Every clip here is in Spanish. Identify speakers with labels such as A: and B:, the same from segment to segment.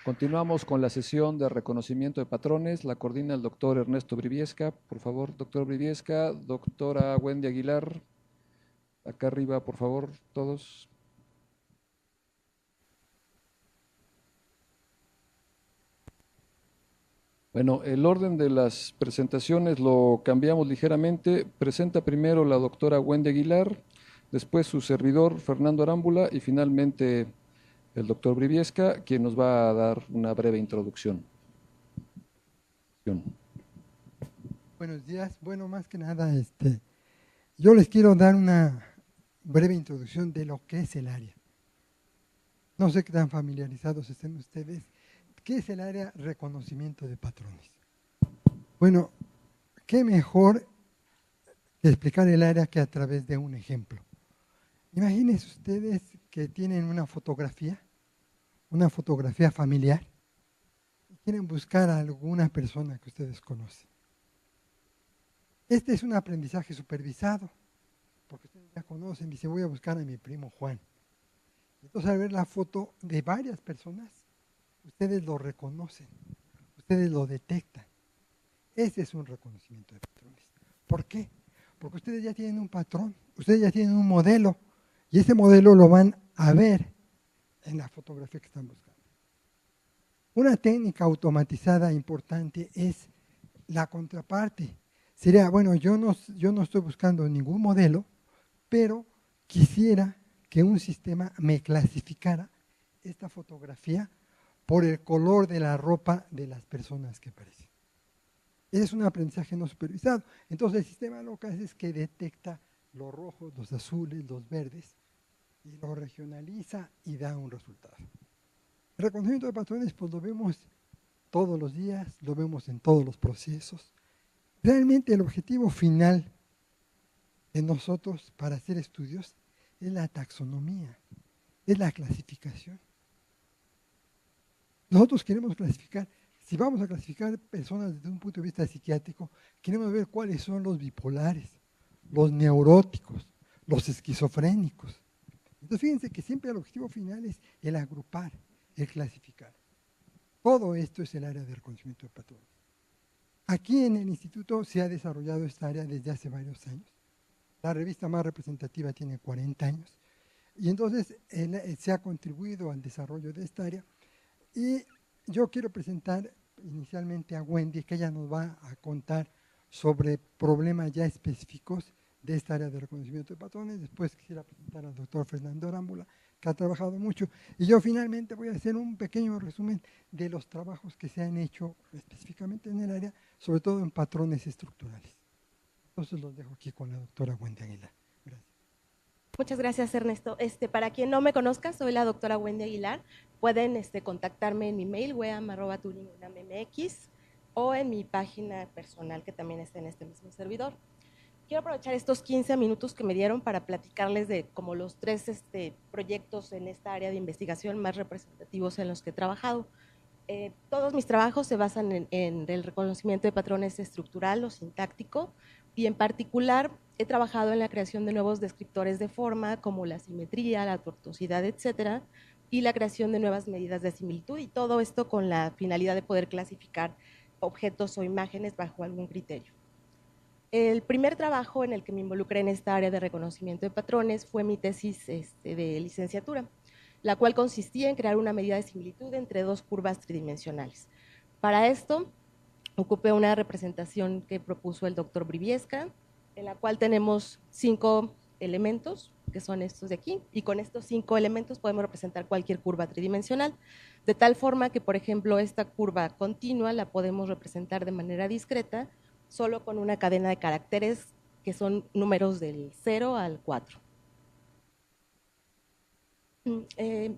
A: Continuamos con la sesión de reconocimiento de patrones. La coordina el doctor Ernesto Briviesca. Por favor, doctor Briviesca, doctora Wendy Aguilar. Acá arriba, por favor, todos. Bueno, el orden de las presentaciones lo cambiamos ligeramente. Presenta primero la doctora Wendy Aguilar, después su servidor Fernando Arámbula y finalmente el doctor Briviesca, quien nos va a dar una breve introducción.
B: Buenos días. Bueno, más que nada, yo les quiero dar una breve introducción de lo que es el área. No sé qué tan familiarizados estén ustedes. ¿Qué es el área reconocimiento de patrones? Bueno, qué mejor que explicar el área que a través de un ejemplo. Imagínense ustedes que tienen una fotografía familiar, y quieren buscar a alguna persona que ustedes conocen. Este es un aprendizaje supervisado, porque ustedes ya conocen, dice, voy a buscar a mi primo Juan. Entonces, al ver la foto de varias personas, ustedes lo reconocen, ustedes lo detectan. Ese es un reconocimiento de patrones. ¿Por qué? Porque ustedes ya tienen un patrón, ustedes ya tienen un modelo, y ese modelo lo van a ver en la fotografía que están buscando. Una técnica automatizada importante es la contraparte. Sería, bueno, yo no estoy buscando ningún modelo, pero quisiera que un sistema me clasificara esta fotografía por el color de la ropa de las personas que aparecen. Ese es un aprendizaje no supervisado. Entonces el sistema lo que hace es que detecta los rojos, los azules, los verdes, y lo regionaliza y da un resultado. El reconocimiento de patrones pues lo vemos todos los días, lo vemos en todos los procesos. Realmente el objetivo final de nosotros para hacer estudios es la taxonomía, es la clasificación. Nosotros queremos clasificar, si vamos a clasificar personas desde un punto de vista psiquiátrico, queremos ver cuáles son los bipolares, los neuróticos, los esquizofrénicos. Entonces fíjense que siempre el objetivo final es el agrupar, el clasificar. Todo esto es el área de reconocimiento de patrones. Aquí en el instituto se ha desarrollado esta área desde hace varios años. La revista más representativa tiene 40 años. Y entonces se ha contribuido al desarrollo de esta área. Y yo quiero presentar inicialmente a Wendy, que ella nos va a contar sobre problemas ya específicos de esta área de reconocimiento de patrones. Después quisiera presentar al doctor Fernando Arámbula, que ha trabajado mucho. Y yo finalmente voy a hacer un pequeño resumen de los trabajos que se han hecho específicamente en el área, sobre todo en patrones estructurales. Entonces los dejo aquí con la doctora Wendy Aguilar. Gracias.
C: Muchas gracias, Ernesto. Para quien no me conozca, soy la doctora Wendy Aguilar. Pueden contactarme en mi mail, weam@turingunam.mx, o en mi página personal, que también está en este mismo servidor. Quiero aprovechar estos 15 minutos que me dieron para platicarles de como los tres proyectos en esta área de investigación más representativos en los que he trabajado. Todos mis trabajos se basan en el reconocimiento de patrones estructural o sintáctico, y en particular he trabajado en la creación de nuevos descriptores de forma como la simetría, la tortuosidad, etcétera, y la creación de nuevas medidas de similitud, y todo esto con la finalidad de poder clasificar objetos o imágenes bajo algún criterio. El primer trabajo en el que me involucré en esta área de reconocimiento de patrones fue mi tesis de licenciatura, la cual consistía en crear una medida de similitud entre dos curvas tridimensionales. Para esto, ocupé una representación que propuso el doctor Briviesca, en la cual tenemos 5 elementos, que son estos de aquí, y con estos 5 elementos podemos representar cualquier curva tridimensional, de tal forma que, por ejemplo, esta curva continua la podemos representar de manera discreta, solo con una cadena de caracteres que son números del 0 al 4.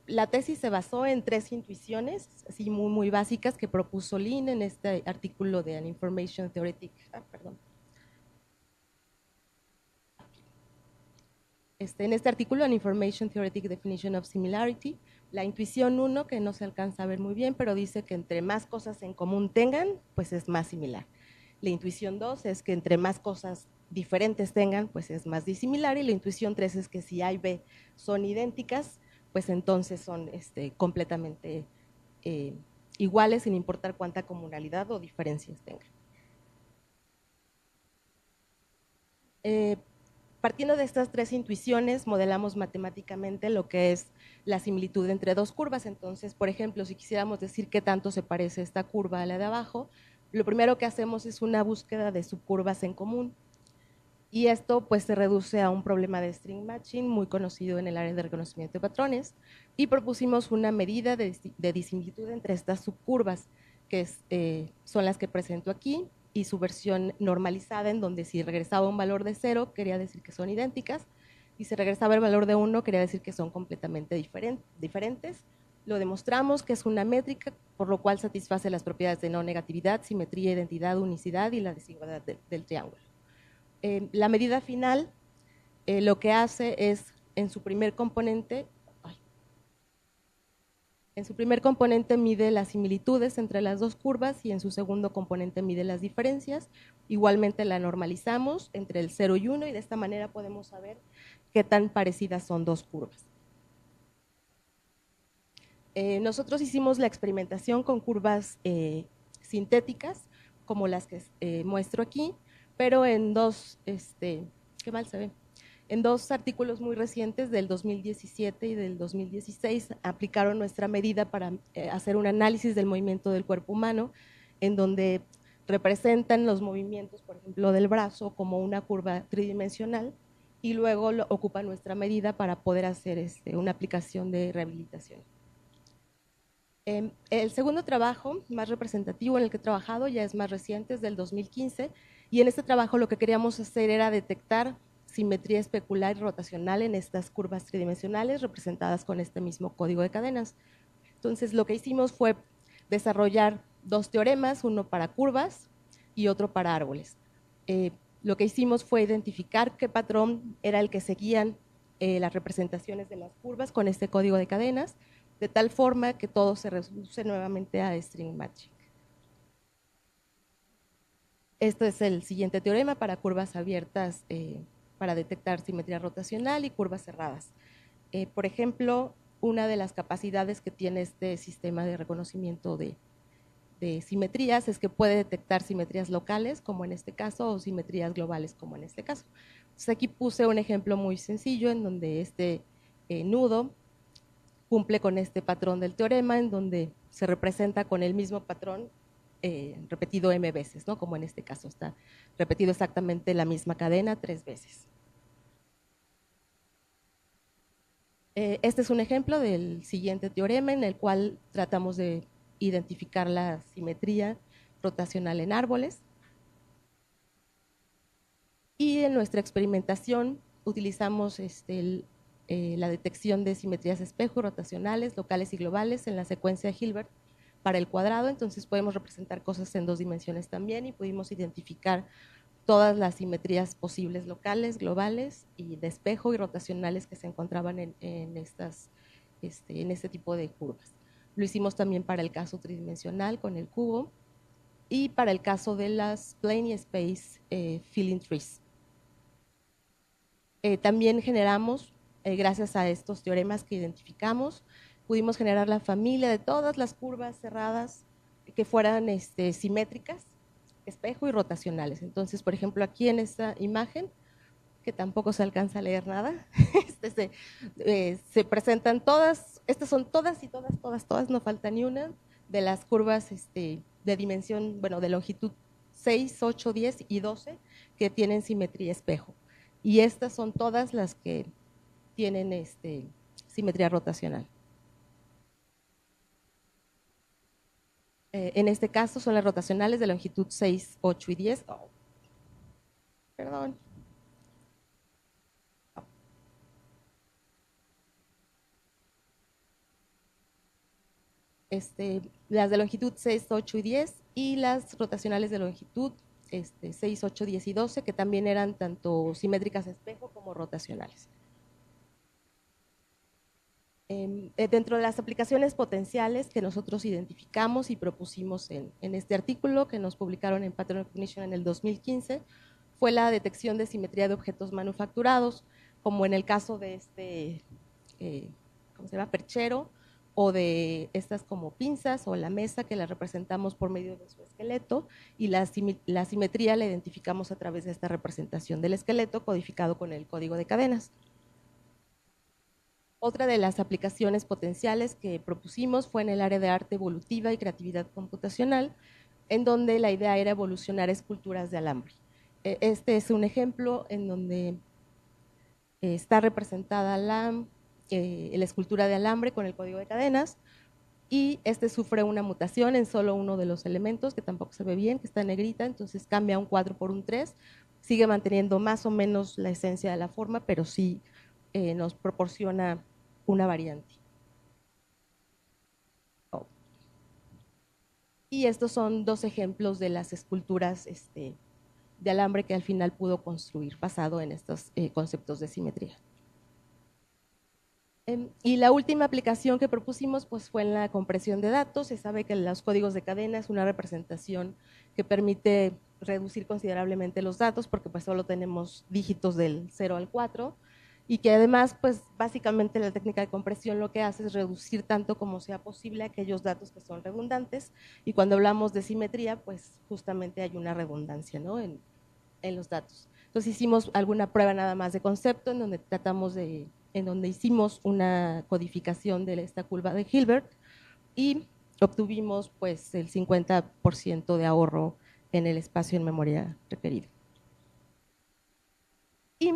C: La tesis se basó en 3 intuiciones, así muy básicas, que propuso Lin en este artículo de An Information Theoretic, en este artículo, An Information Theoretic Definition of Similarity. La intuición 1, que no se alcanza a ver muy bien, pero dice que entre más cosas en común tengan, pues es más similar. La intuición 2 es que entre más cosas diferentes tengan, pues es más disimilar, y la intuición 3 es que si A y B son idénticas, pues entonces son completamente iguales sin importar cuánta comunalidad o diferencias tengan. Partiendo de estas tres intuiciones, modelamos matemáticamente lo que es la similitud entre dos curvas. Entonces, por ejemplo, si quisiéramos decir qué tanto se parece esta curva a la de abajo, lo primero que hacemos es una búsqueda de subcurvas en común. Y esto pues se reduce a un problema de string matching muy conocido en el área de reconocimiento de patrones, y propusimos una medida de disimilitud entre estas subcurvas, que son las que presento aquí, y su versión normalizada, en donde si regresaba un valor de 0 quería decir que son idénticas, y si regresaba el valor de 1 quería decir que son completamente diferentes. Lo demostramos que es una métrica, por lo cual satisface las propiedades de no negatividad, simetría, identidad, unicidad y la desigualdad del triángulo. La medida final lo que hace es, en su primer componente mide las similitudes entre las dos curvas y en su segundo componente mide las diferencias. Igualmente la normalizamos entre el 0 y 1 y de esta manera podemos saber qué tan parecidas son dos curvas. Nosotros hicimos la experimentación con curvas sintéticas, como las que muestro aquí, pero en qué mal se ve, en dos artículos muy recientes del 2017 y del 2016 aplicaron nuestra medida para hacer un análisis del movimiento del cuerpo humano, en donde representan los movimientos, por ejemplo, del brazo como una curva tridimensional, y luego ocupa nuestra medida para poder hacer una aplicación de rehabilitación. El segundo trabajo más representativo en el que he trabajado ya es más reciente, es del 2015, y en este trabajo lo que queríamos hacer era detectar simetría especular y rotacional en estas curvas tridimensionales representadas con este mismo código de cadenas. Entonces lo que hicimos fue desarrollar dos teoremas, uno para curvas y otro para árboles. Lo que hicimos fue identificar qué patrón era el que seguían las representaciones de las curvas con este código de cadenas, de tal forma que todo se reduce nuevamente a string matching. Este es el siguiente teorema para curvas abiertas para detectar simetría rotacional y curvas cerradas. Por ejemplo, una de las capacidades que tiene este sistema de reconocimiento de simetrías es que puede detectar simetrías locales, como en este caso, o simetrías globales, como en este caso. Entonces aquí puse un ejemplo muy sencillo en donde este nudo cumple con este patrón del teorema, en donde se representa con el mismo patrón repetido m veces, ¿no? Como en este caso está repetido exactamente la misma cadena 3 veces. Este es un ejemplo del siguiente teorema en el cual tratamos de identificar la simetría rotacional en árboles. Y en nuestra experimentación utilizamos la detección de simetrías espejo rotacionales, locales y globales en la secuencia de Hilbert para el cuadrado. Entonces podemos representar cosas en dos dimensiones también y pudimos identificar todas las simetrías posibles locales, globales y de espejo y rotacionales que se encontraban en este tipo de curvas. Lo hicimos también para el caso tridimensional con el cubo y para el caso de las plane y space filling trees. También generamos, gracias a estos teoremas que identificamos, pudimos generar la familia de todas las curvas cerradas que fueran simétricas, espejo y rotacionales. Entonces, por ejemplo, aquí en esta imagen, que tampoco se alcanza a leer nada, se presentan todas, estas son todas y todas, no falta ni una, de las curvas de dimensión, bueno, de longitud 6, 8, 10 y 12 que tienen simetría espejo. Y estas son todas las que tienen simetría rotacional. En este caso son las rotacionales de longitud 6, 8 y 10. Oh, perdón. Las de longitud 6, 8 y 10 y las rotacionales de longitud 6, 8, 10 y 12, que también eran tanto simétricas espejo como rotacionales. Dentro de las aplicaciones potenciales que nosotros identificamos y propusimos en este artículo que nos publicaron en Pattern Recognition en el 2015, fue la detección de simetría de objetos manufacturados, como en el caso de ¿cómo se llama? Perchero, o de estas como pinzas o la mesa que la representamos por medio de su esqueleto, y la simetría la identificamos a través de esta representación del esqueleto codificado con el código de cadenas. Otra de las aplicaciones potenciales que propusimos fue en el área de arte evolutiva y creatividad computacional, en donde la idea era evolucionar esculturas de alambre. Este es un ejemplo en donde está representada la escultura de alambre con el código de cadenas, y este sufre una mutación en solo uno de los elementos, que tampoco se ve bien, que está en negrita, entonces cambia un 4 por un 3, sigue manteniendo más o menos la esencia de la forma, pero sí nos proporciona una variante. Y estos son dos ejemplos de las esculturas de alambre que al final pudo construir basado en estos conceptos de simetría. Y la última aplicación que propusimos pues, fue en la compresión de datos. Se sabe que los códigos de cadena es una representación que permite reducir considerablemente los datos, porque pues solo tenemos dígitos del 0 al 4, y que además pues básicamente la técnica de compresión lo que hace es reducir tanto como sea posible aquellos datos que son redundantes, y cuando hablamos de simetría pues justamente hay una redundancia, ¿no?, en los datos. Entonces hicimos alguna prueba nada más de concepto en donde hicimos una codificación de esta curva de Hilbert y obtuvimos pues el 50% de ahorro en el espacio en memoria requerido. Y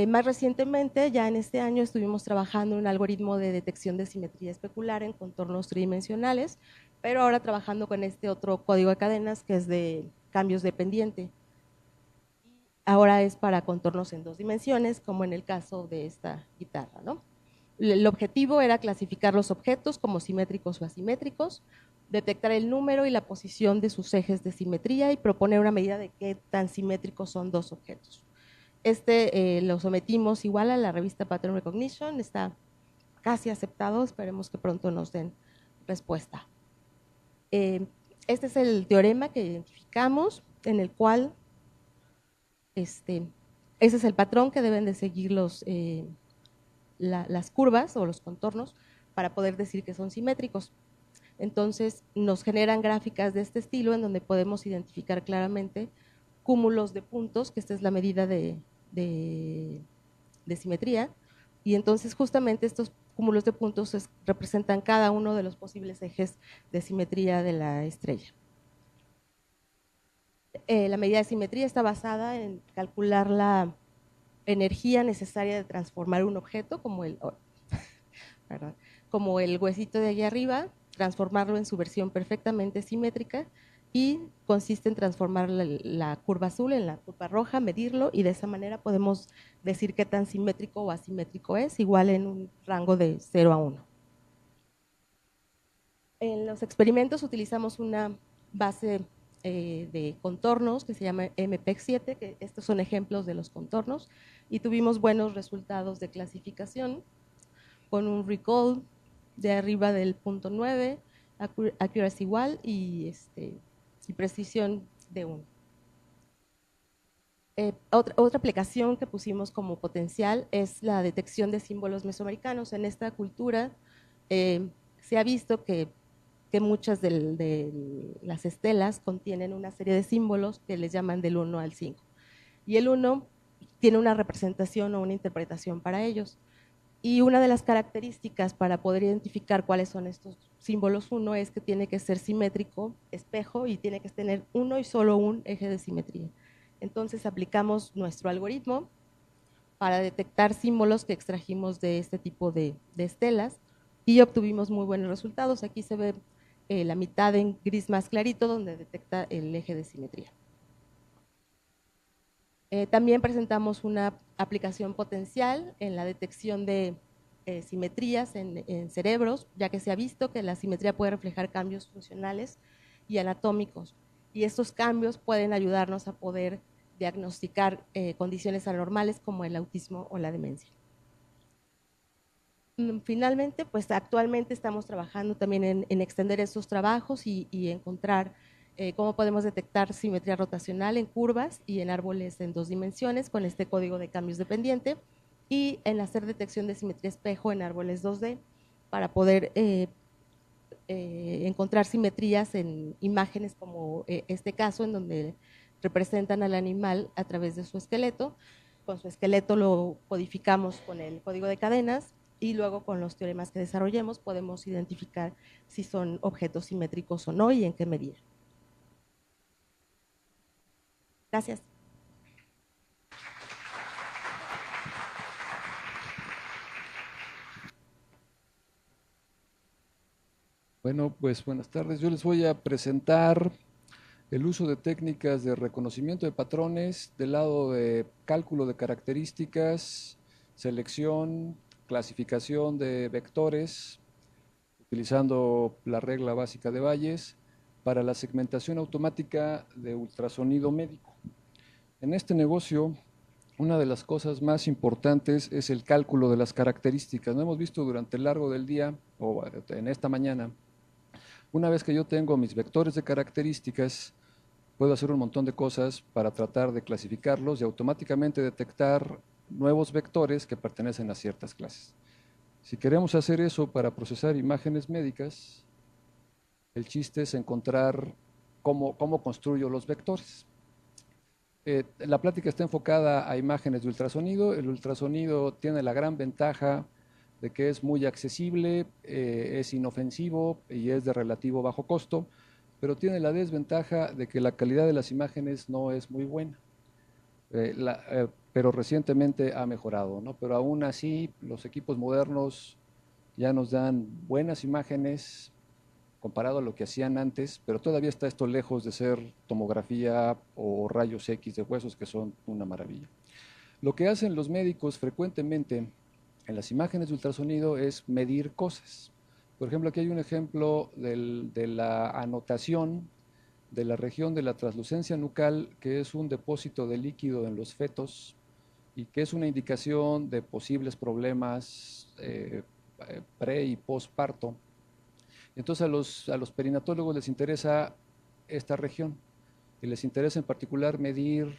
C: más recientemente, ya en este año, estuvimos trabajando en un algoritmo de detección de simetría especular en contornos tridimensionales, pero ahora trabajando con este otro código de cadenas que es de cambios de pendiente. Ahora es para contornos en 2 dimensiones, como en el caso de esta guitarra, ¿no? El objetivo era clasificar los objetos como simétricos o asimétricos, detectar el número y la posición de sus ejes de simetría y proponer una medida de qué tan simétricos son 2 objetos. Lo sometimos igual a la revista Pattern Recognition, está casi aceptado, esperemos que pronto nos den respuesta. Este es el teorema que identificamos, en el cual ese es el patrón que deben de seguir las curvas o los contornos para poder decir que son simétricos. Entonces nos generan gráficas de este estilo en donde podemos identificar claramente cúmulos de puntos, que esta es la medida de simetría, y entonces justamente estos cúmulos de puntos representan cada uno de los posibles ejes de simetría de la estrella. La medida de simetría está basada en calcular la energía necesaria de transformar un objeto, como el huesito de allí arriba, transformarlo en su versión perfectamente simétrica, y consiste en transformar la curva azul en la curva roja, medirlo, y de esa manera podemos decir qué tan simétrico o asimétrico es, igual en un rango de 0 a 1. En los experimentos utilizamos una base de contornos que se llama MPEG-7, que estos son ejemplos de los contornos, y tuvimos buenos resultados de clasificación con un recall de arriba del 0.9, accuracy igual y precisión de 1. Otra aplicación que pusimos como potencial es la detección de símbolos mesoamericanos. En esta cultura se ha visto que muchas de las estelas contienen una serie de símbolos que les llaman del 1 al 5. Y el 1 tiene una representación o una interpretación para ellos. Y una de las características para poder identificar cuáles son estos símbolos 1 es que tiene que ser simétrico, espejo, y tiene que tener uno y solo un eje de simetría. Entonces aplicamos nuestro algoritmo para detectar símbolos que extrajimos de este tipo de estelas y obtuvimos muy buenos resultados. Aquí se ve la mitad en gris más clarito, donde detecta el eje de simetría. También presentamos una aplicación potencial en la detección de simetrías en cerebros, ya que se ha visto que la simetría puede reflejar cambios funcionales y anatómicos, y estos cambios pueden ayudarnos a poder diagnosticar condiciones anormales como el autismo o la demencia. Finalmente, pues actualmente estamos trabajando también en extender estos trabajos y encontrar cómo podemos detectar simetría rotacional en curvas y en árboles en 2 dimensiones con este código de cambios dependiente, y en hacer detección de simetría espejo en árboles 2D. para poder encontrar simetrías en imágenes como este caso, en donde representan al animal a través de su esqueleto. Con su esqueleto lo codificamos con el código de cadenas y luego con los teoremas que desarrollemos podemos identificar si son objetos simétricos o no y en qué medida. Gracias.
A: Bueno, pues buenas tardes. Yo les voy a presentar el uso de técnicas de reconocimiento de patrones del lado de cálculo de características, selección, clasificación de vectores, utilizando la regla básica de Bayes, para la segmentación automática de ultrasonido médico. En este negocio, una de las cosas más importantes es el cálculo de las características. Lo hemos visto durante el largo del día o en esta mañana. Una vez que yo tengo mis vectores de características, puedo hacer un montón de cosas para tratar de clasificarlos y automáticamente detectar nuevos vectores que pertenecen a ciertas clases. Si queremos hacer eso para procesar imágenes médicas, el chiste es encontrar cómo construyo los vectores. La plática está enfocada a imágenes de ultrasonido. El ultrasonido tiene la gran ventaja de que es muy accesible, es inofensivo y es de relativo bajo costo, pero tiene la desventaja de que la calidad de las imágenes no es muy buena. Pero recientemente ha mejorado, ¿no? Pero aún así los equipos modernos ya nos dan buenas imágenes comparado a lo que hacían antes, pero todavía está esto lejos de ser tomografía o rayos X de huesos, que son una maravilla. Lo que hacen los médicos frecuentemente en las imágenes de ultrasonido es medir cosas. Por ejemplo, aquí hay un ejemplo de la anotación de la región de la translucencia nucal, que es un depósito de líquido en los fetos y que es una indicación de posibles problemas pre y postparto. Entonces a los perinatólogos les interesa esta región y les interesa en particular medir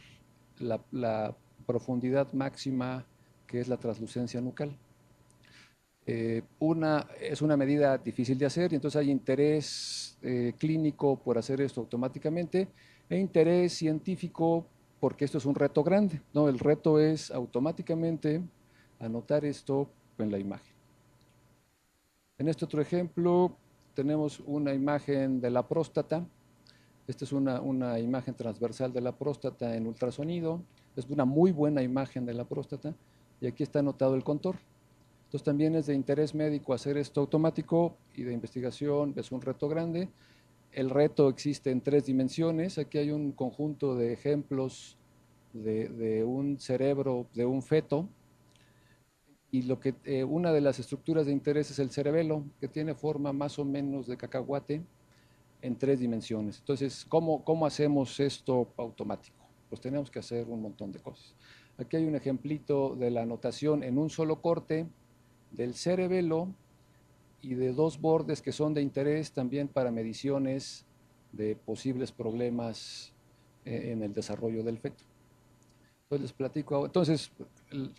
A: la profundidad máxima que es la translucencia nucal. Es una medida difícil de hacer y entonces hay interés clínico por hacer esto automáticamente e interés científico porque esto es un reto grande, ¿no? El reto es automáticamente anotar esto en la imagen. En este otro ejemplo tenemos una imagen de la próstata. Esta es una imagen transversal de la próstata en ultrasonido. Es una muy buena imagen de la próstata y aquí está anotado el contorno. Entonces también es de interés médico hacer esto automático y de investigación es un reto grande. El reto existe en 3 dimensiones. Aquí hay un conjunto de ejemplos de un cerebro de un feto y una de las estructuras de interés es el cerebelo, que tiene forma más o menos de cacahuate en 3 dimensiones. Entonces, ¿cómo hacemos esto automático? Pues tenemos que hacer un montón de cosas. Aquí hay un ejemplito de la anotación en un solo corte del cerebelo y de 2 bordes que son de interés también para mediciones de posibles problemas en el desarrollo del feto. Entonces les platico. Entonces,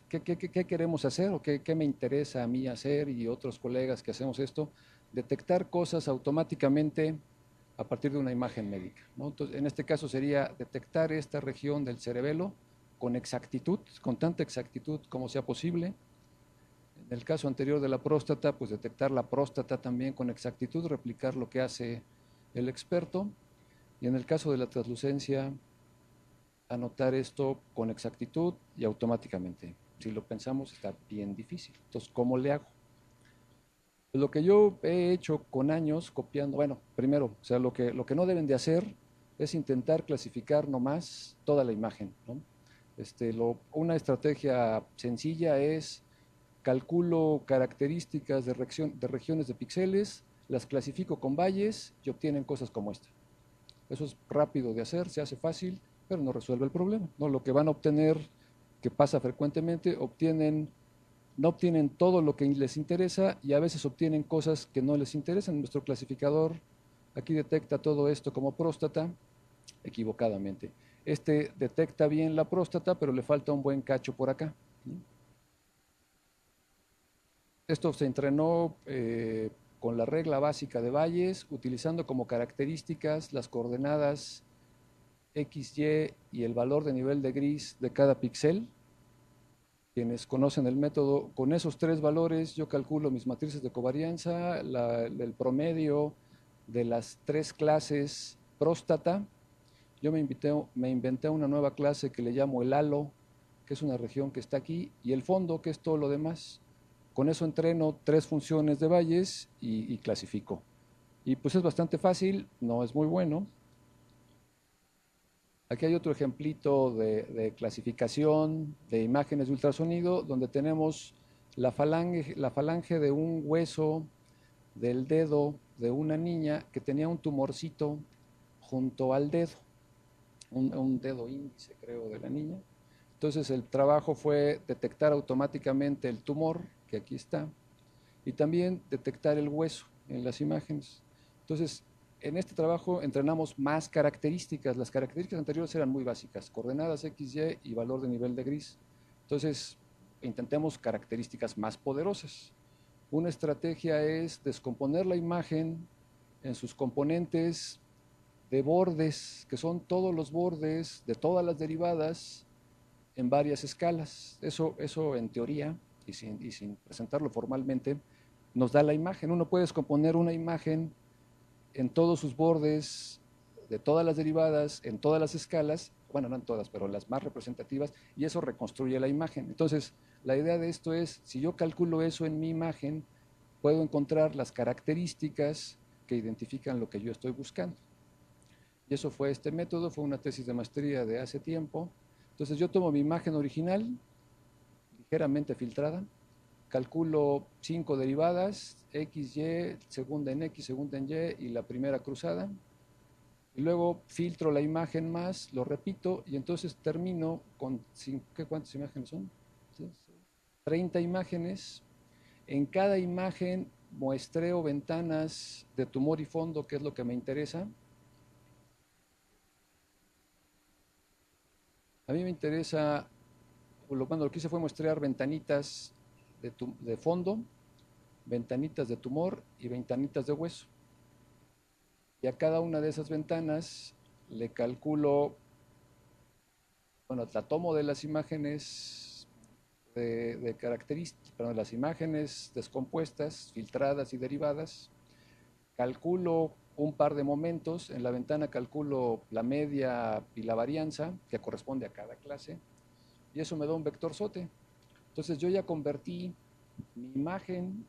A: ¿qué queremos hacer o qué me interesa a mí hacer y otros colegas que hacemos esto? Detectar cosas automáticamente a partir de una imagen médica, ¿no? Entonces, en este caso sería detectar esta región del cerebelo con exactitud, con tanta exactitud como sea posible. En el caso anterior de la próstata, pues detectar la próstata también con exactitud, replicar lo que hace el experto. Y en el caso de la translucencia, anotar esto con exactitud y automáticamente. Si lo pensamos, está bien difícil. Entonces, ¿cómo le hago? Pues lo que yo he hecho con años copiando, bueno, primero, o sea, lo que no deben de hacer es intentar clasificar nomás toda la imagen, ¿no? Una estrategia sencilla es calculo características de regiones de píxeles, las clasifico con valles y obtienen cosas como esta. Eso es rápido de hacer, se hace fácil, pero no resuelve el problema, ¿no? Lo que van a obtener, que pasa frecuentemente, no obtienen todo lo que les interesa y a veces obtienen cosas que no les interesan. Nuestro clasificador aquí detecta todo esto como próstata equivocadamente. Este detecta bien la próstata, pero le falta un buen cacho por acá, ¿no? Esto se entrenó con la regla básica de Bayes, utilizando como características las coordenadas X, Y y el valor de nivel de gris de cada píxel. Quienes conocen el método, con esos tres valores yo calculo mis matrices de covarianza, el promedio de las tres clases próstata. Yo me inventé una nueva clase que le llamo el halo, que es una región que está aquí, y el fondo, que es todo lo demás. Con eso entreno tres funciones de Bayes y clasifico. Y pues es bastante fácil, no es muy bueno. Aquí hay otro ejemplito de clasificación de imágenes de ultrasonido, donde tenemos la falange de un hueso del dedo de una niña que tenía un tumorcito junto al dedo, un dedo índice, creo, de la niña. Entonces el trabajo fue detectar automáticamente el tumor, que aquí está, y también detectar el hueso en las imágenes. Entonces, en este trabajo entrenamos más características. Las características anteriores eran muy básicas, coordenadas X, Y y valor de nivel de gris. Entonces, intentemos características más poderosas. Una estrategia es descomponer la imagen en sus componentes de bordes, que son todos los bordes de todas las derivadas en varias escalas. Eso en teoría, y sin presentarlo formalmente, nos da la imagen. Uno puede descomponer una imagen en todos sus bordes, de todas las derivadas, en todas las escalas, bueno, no en todas, pero las más representativas, y eso reconstruye la imagen. Entonces, la idea de esto es, si yo calculo eso en mi imagen, puedo encontrar las características que identifican lo que yo estoy buscando. Y eso fue este método, fue una tesis de maestría de hace tiempo. Entonces yo tomo mi imagen original, ligeramente filtrada, calculo 5 derivadas, X, Y, segunda en X, segunda en Y y la primera cruzada. Y luego filtro la imagen más, lo repito y entonces termino con, ¿cuántas imágenes son? 30 imágenes. En cada imagen muestreo ventanas de tumor y fondo, que es lo que me interesa. A mí me interesa, bueno, lo que hice fue muestrear ventanitas de fondo, ventanitas de tumor y ventanitas de hueso. Y a cada una de esas ventanas le calculo, bueno, la tomo de las imágenes de características, perdón, las imágenes descompuestas, filtradas y derivadas, calculo un par de momentos, en la ventana calculo la media y la varianza que corresponde a cada clase, y eso me da un vector SOTE. Entonces yo ya convertí mi imagen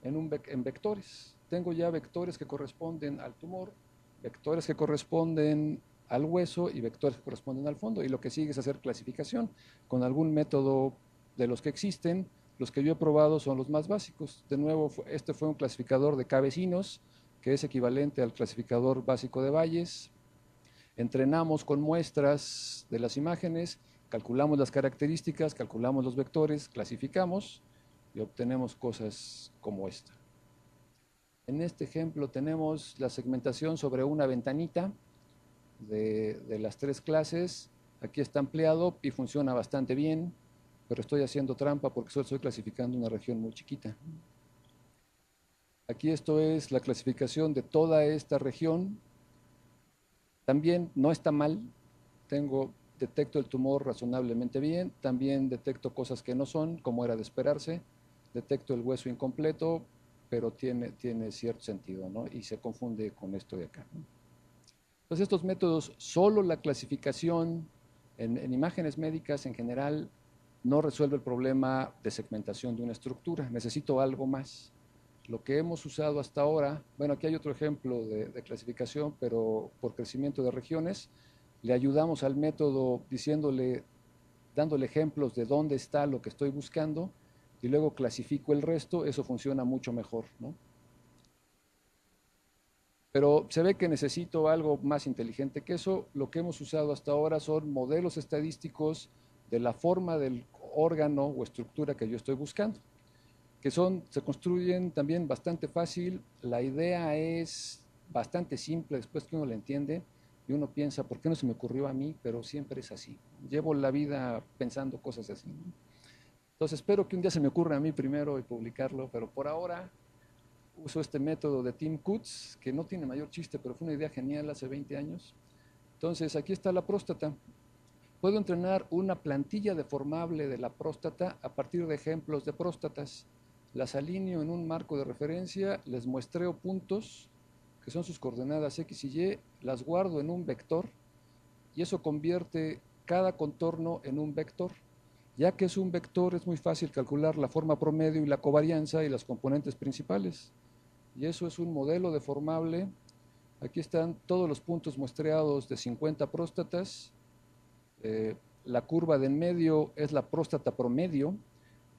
A: en vectores. Tengo ya vectores que corresponden al tumor, vectores que corresponden al hueso y vectores que corresponden al fondo. Y lo que sigue es hacer clasificación con algún método de los que existen. Los que yo he probado son los más básicos. De nuevo, este fue un clasificador de K-vecinos, que es equivalente al clasificador básico de Bayes. Entrenamos con muestras de las imágenes, calculamos las características, calculamos los vectores, clasificamos y obtenemos cosas como esta. En este ejemplo tenemos la segmentación sobre una ventanita de las tres clases. Aquí está ampliado y funciona bastante bien, pero estoy haciendo trampa porque solo estoy clasificando una región muy chiquita. Aquí esto es la clasificación de toda esta región. También no está mal, detecto el tumor razonablemente bien, también detecto cosas que no son, como era de esperarse, detecto el hueso incompleto, pero tiene cierto sentido, ¿no? Y se confunde con esto de acá, ¿no? Entonces estos métodos, solo la clasificación en imágenes médicas en general no resuelve el problema de segmentación de una estructura, necesito algo más. Lo que hemos usado hasta ahora, bueno, aquí hay otro ejemplo de clasificación, pero por crecimiento de regiones, le ayudamos al método dándole ejemplos de dónde está lo que estoy buscando y luego clasifico el resto, eso funciona mucho mejor, ¿no? Pero se ve que necesito algo más inteligente que eso. Lo que hemos usado hasta ahora son modelos estadísticos de la forma del órgano o estructura que yo estoy buscando, que se construyen también bastante fácil. La idea es bastante simple después que uno la entiende y uno piensa, ¿por qué no se me ocurrió a mí? Pero siempre es así. Llevo la vida pensando cosas así, ¿no? Entonces espero que un día se me ocurra a mí primero y publicarlo, pero por ahora uso este método de Tim Kutz, que no tiene mayor chiste, pero fue una idea genial hace 20 años. Entonces aquí está la próstata. Puedo entrenar una plantilla deformable de la próstata a partir de ejemplos de próstatas. Las alineo en un marco de referencia, les muestreo puntos, que son sus coordenadas X y Y, las guardo en un vector y eso convierte cada contorno en un vector. Ya que es un vector, es muy fácil calcular la forma promedio y la covarianza y las componentes principales. Y eso es un modelo deformable. Aquí están todos los puntos muestreados de 50 próstatas. La curva de en medio es la próstata promedio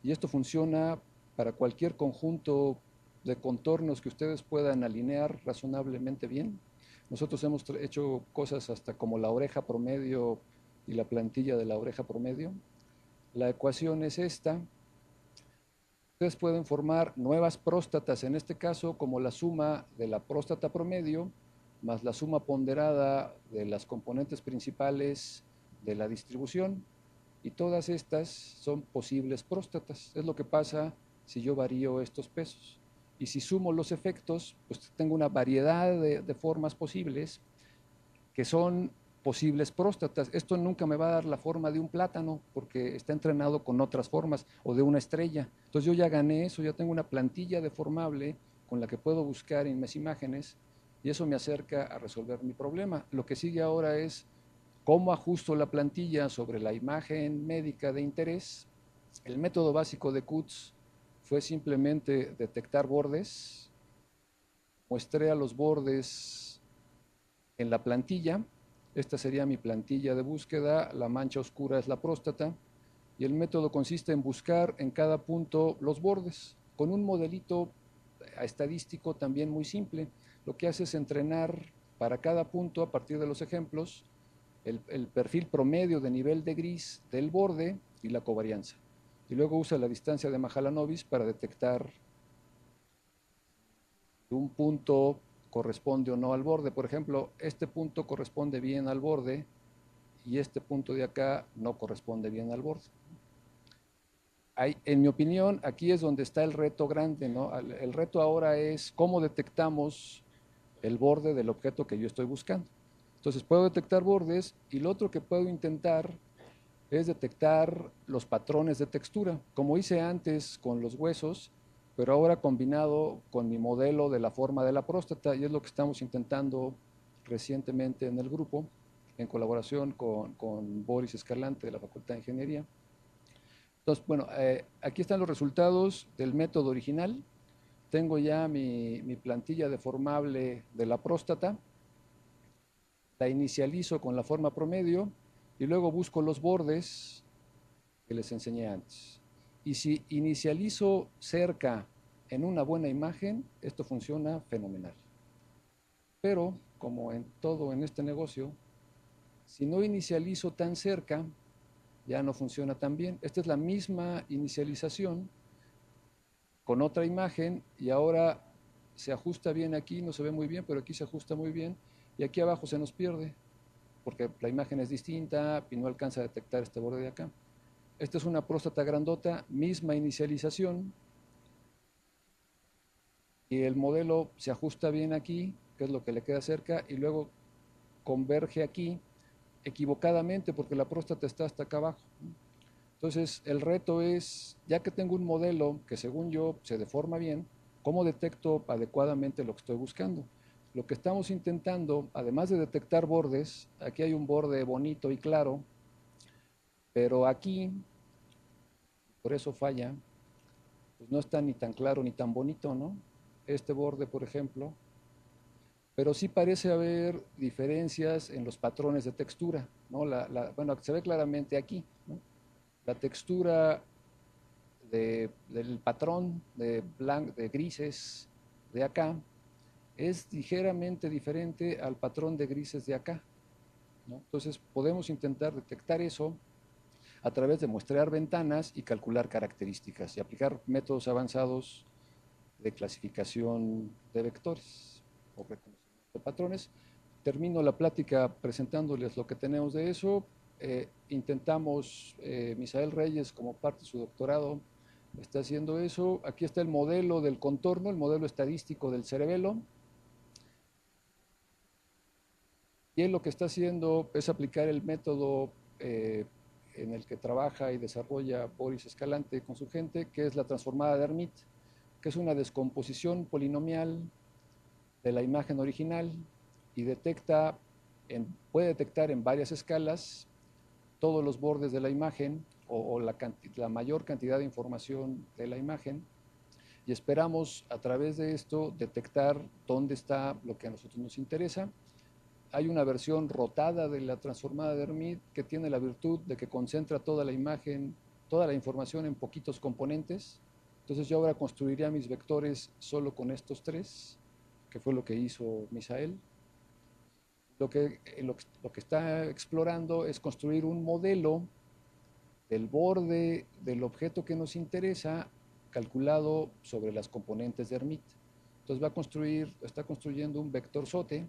A: y esto funciona para cualquier conjunto de contornos que ustedes puedan alinear razonablemente bien. Nosotros hemos hecho cosas hasta como la oreja promedio y la plantilla de la oreja promedio. La ecuación es esta. Ustedes pueden formar nuevas próstatas, en este caso como la suma de la próstata promedio más la suma ponderada de las componentes principales de la distribución, y todas estas son posibles próstatas. Es lo que pasa si yo varío estos pesos. Y si sumo los efectos, pues tengo una variedad de formas posibles que son posibles próstatas. Esto nunca me va a dar la forma de un plátano porque está entrenado con otras formas, o de una estrella. Entonces yo ya gané eso, ya tengo una plantilla deformable con la que puedo buscar en mis imágenes y eso me acerca a resolver mi problema. Lo que sigue ahora es cómo ajusto la plantilla sobre la imagen médica de interés. El método básico de Kutz fue simplemente detectar bordes, muestré a los bordes en la plantilla. Esta sería mi plantilla de búsqueda, la mancha oscura es la próstata y el método consiste en buscar en cada punto los bordes con un modelito estadístico también muy simple. Lo que hace es entrenar para cada punto a partir de los ejemplos el perfil promedio de nivel de gris del borde y la covarianza. Y luego usa la distancia de Mahalanobis para detectar un punto corresponde o no al borde. Por ejemplo, este punto corresponde bien al borde y este punto de acá no corresponde bien al borde. En mi opinión, aquí es donde está el reto grande, ¿no? El reto ahora es cómo detectamos el borde del objeto que yo estoy buscando. Entonces puedo detectar bordes y lo otro que puedo intentar es detectar los patrones de textura, como hice antes con los huesos, pero ahora combinado con mi modelo de la forma de la próstata, y es lo que estamos intentando recientemente en el grupo, en colaboración con Boris Escalante de la Facultad de Ingeniería. Entonces, bueno, aquí están los resultados del método original. Tengo ya mi plantilla deformable de la próstata, la inicializo con la forma promedio y luego busco los bordes que les enseñé antes. Y si inicializo cerca en una buena imagen, esto funciona fenomenal. Pero, como en todo en este negocio, si no inicializo tan cerca, ya no funciona tan bien. Esta es la misma inicialización con otra imagen y ahora se ajusta bien aquí, no se ve muy bien, pero aquí se ajusta muy bien y aquí abajo se nos pierde porque la imagen es distinta y no alcanza a detectar este borde de acá. Esta es una próstata grandota, misma inicialización y el modelo se ajusta bien aquí, que es lo que le queda cerca, y luego converge aquí equivocadamente porque la próstata está hasta acá abajo. Entonces el reto es, ya que tengo un modelo que según yo se deforma bien, ¿cómo detecto adecuadamente lo que estoy buscando? Lo que estamos intentando, además de detectar bordes, aquí hay un borde bonito y claro, pero aquí, por eso falla, pues no está ni tan claro ni tan bonito, ¿no? Este borde, por ejemplo, pero sí parece haber diferencias en los patrones de textura, ¿no? Bueno, se ve claramente aquí, ¿no? La textura del patrón de grises de acá es ligeramente diferente al patrón de grises de acá, ¿no? Entonces podemos intentar detectar eso a través de muestrear ventanas y calcular características y aplicar métodos avanzados de clasificación de vectores o reconocimiento de patrones. Termino la plática presentándoles lo que tenemos de eso. intentamos, Misael Reyes, como parte de su doctorado, está haciendo eso. Aquí está el modelo del contorno, el modelo estadístico del cerebelo. Y él lo que está haciendo es aplicar el método en el que trabaja y desarrolla Boris Escalante con su gente, que es la transformada de Hermite, que es una descomposición polinomial de la imagen original y puede detectar en varias escalas todos los bordes de la imagen o la mayor cantidad de información de la imagen, y esperamos a través de esto detectar dónde está lo que a nosotros nos interesa. Hay una versión rotada de la transformada de Hermite que tiene la virtud de que concentra toda la imagen, toda la información en poquitos componentes. Entonces yo ahora construiría mis vectores solo con estos tres, que fue lo que hizo Misael. Lo que está explorando es construir un modelo del borde del objeto que nos interesa calculado sobre las componentes de Hermite. Entonces está construyendo un vector SOTE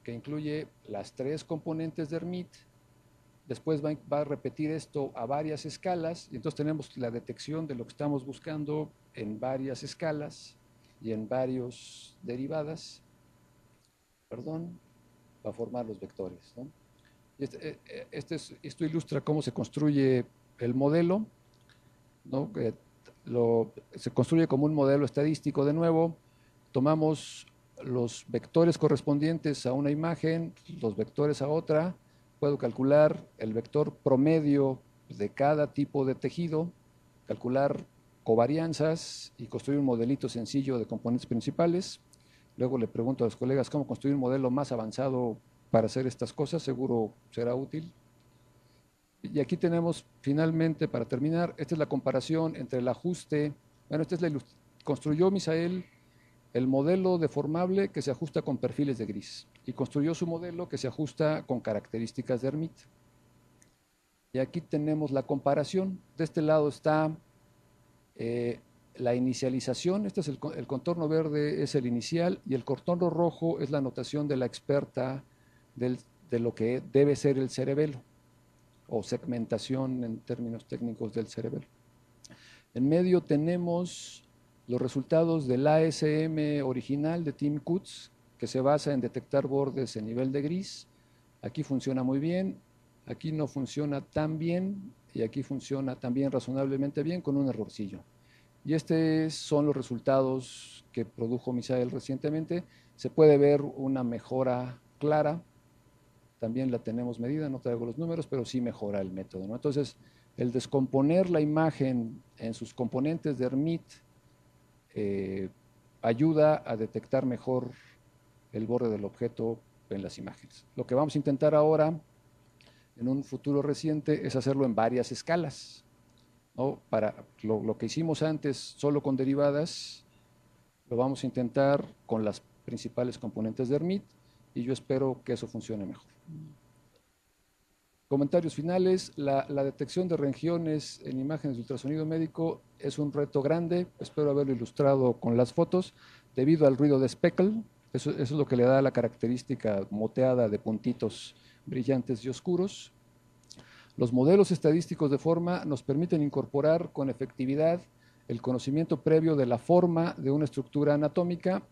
A: que incluye las tres componentes de Hermite. Después va a repetir esto a varias escalas, y entonces tenemos la detección de lo que estamos buscando en varias escalas y en varios derivadas, para formar los vectores, ¿no? Y esto ilustra cómo se construye el modelo, ¿no? Se construye como un modelo estadístico de nuevo. Tomamos los vectores correspondientes a una imagen, los vectores a otra. Puedo calcular el vector promedio de cada tipo de tejido, calcular covarianzas y construir un modelito sencillo de componentes principales. Luego le pregunto a los colegas cómo construir un modelo más avanzado para hacer estas cosas, seguro será útil. Y aquí tenemos finalmente, para terminar, esta es la comparación entre el ajuste. Bueno, construyó Misael el modelo deformable que se ajusta con perfiles de gris, y construyó su modelo que se ajusta con características de Hermite. Y aquí tenemos la comparación. De este lado está la inicialización. Este es el contorno verde, es el inicial, y el contorno rojo es la notación de la experta de lo que debe ser el cerebelo, o segmentación en términos técnicos del cerebelo. En medio tenemos los resultados del ASM original de Tim Kutz, que se basa en detectar bordes en nivel de gris. Aquí funciona muy bien, aquí no funciona tan bien, y aquí funciona también razonablemente bien con un errorcillo. Y estos son los resultados que produjo Misael recientemente. Se puede ver una mejora clara. También la tenemos medida, no traigo los números, pero sí mejora el método, ¿no? Entonces, el descomponer la imagen en sus componentes de Hermite ayuda a detectar mejor el borde del objeto en las imágenes. Lo que vamos a intentar ahora, en un futuro reciente, es hacerlo en varias escalas, ¿no? Para lo que hicimos antes solo con derivadas, lo vamos a intentar con las principales componentes de Hermite, y yo espero que eso funcione mejor. Comentarios finales. La detección de regiones en imágenes de ultrasonido médico es un reto grande. Espero haberlo ilustrado con las fotos. Debido al ruido de speckle, eso es lo que le da la característica moteada de puntitos brillantes y oscuros. Los modelos estadísticos de forma nos permiten incorporar con efectividad el conocimiento previo de la forma de una estructura anatómica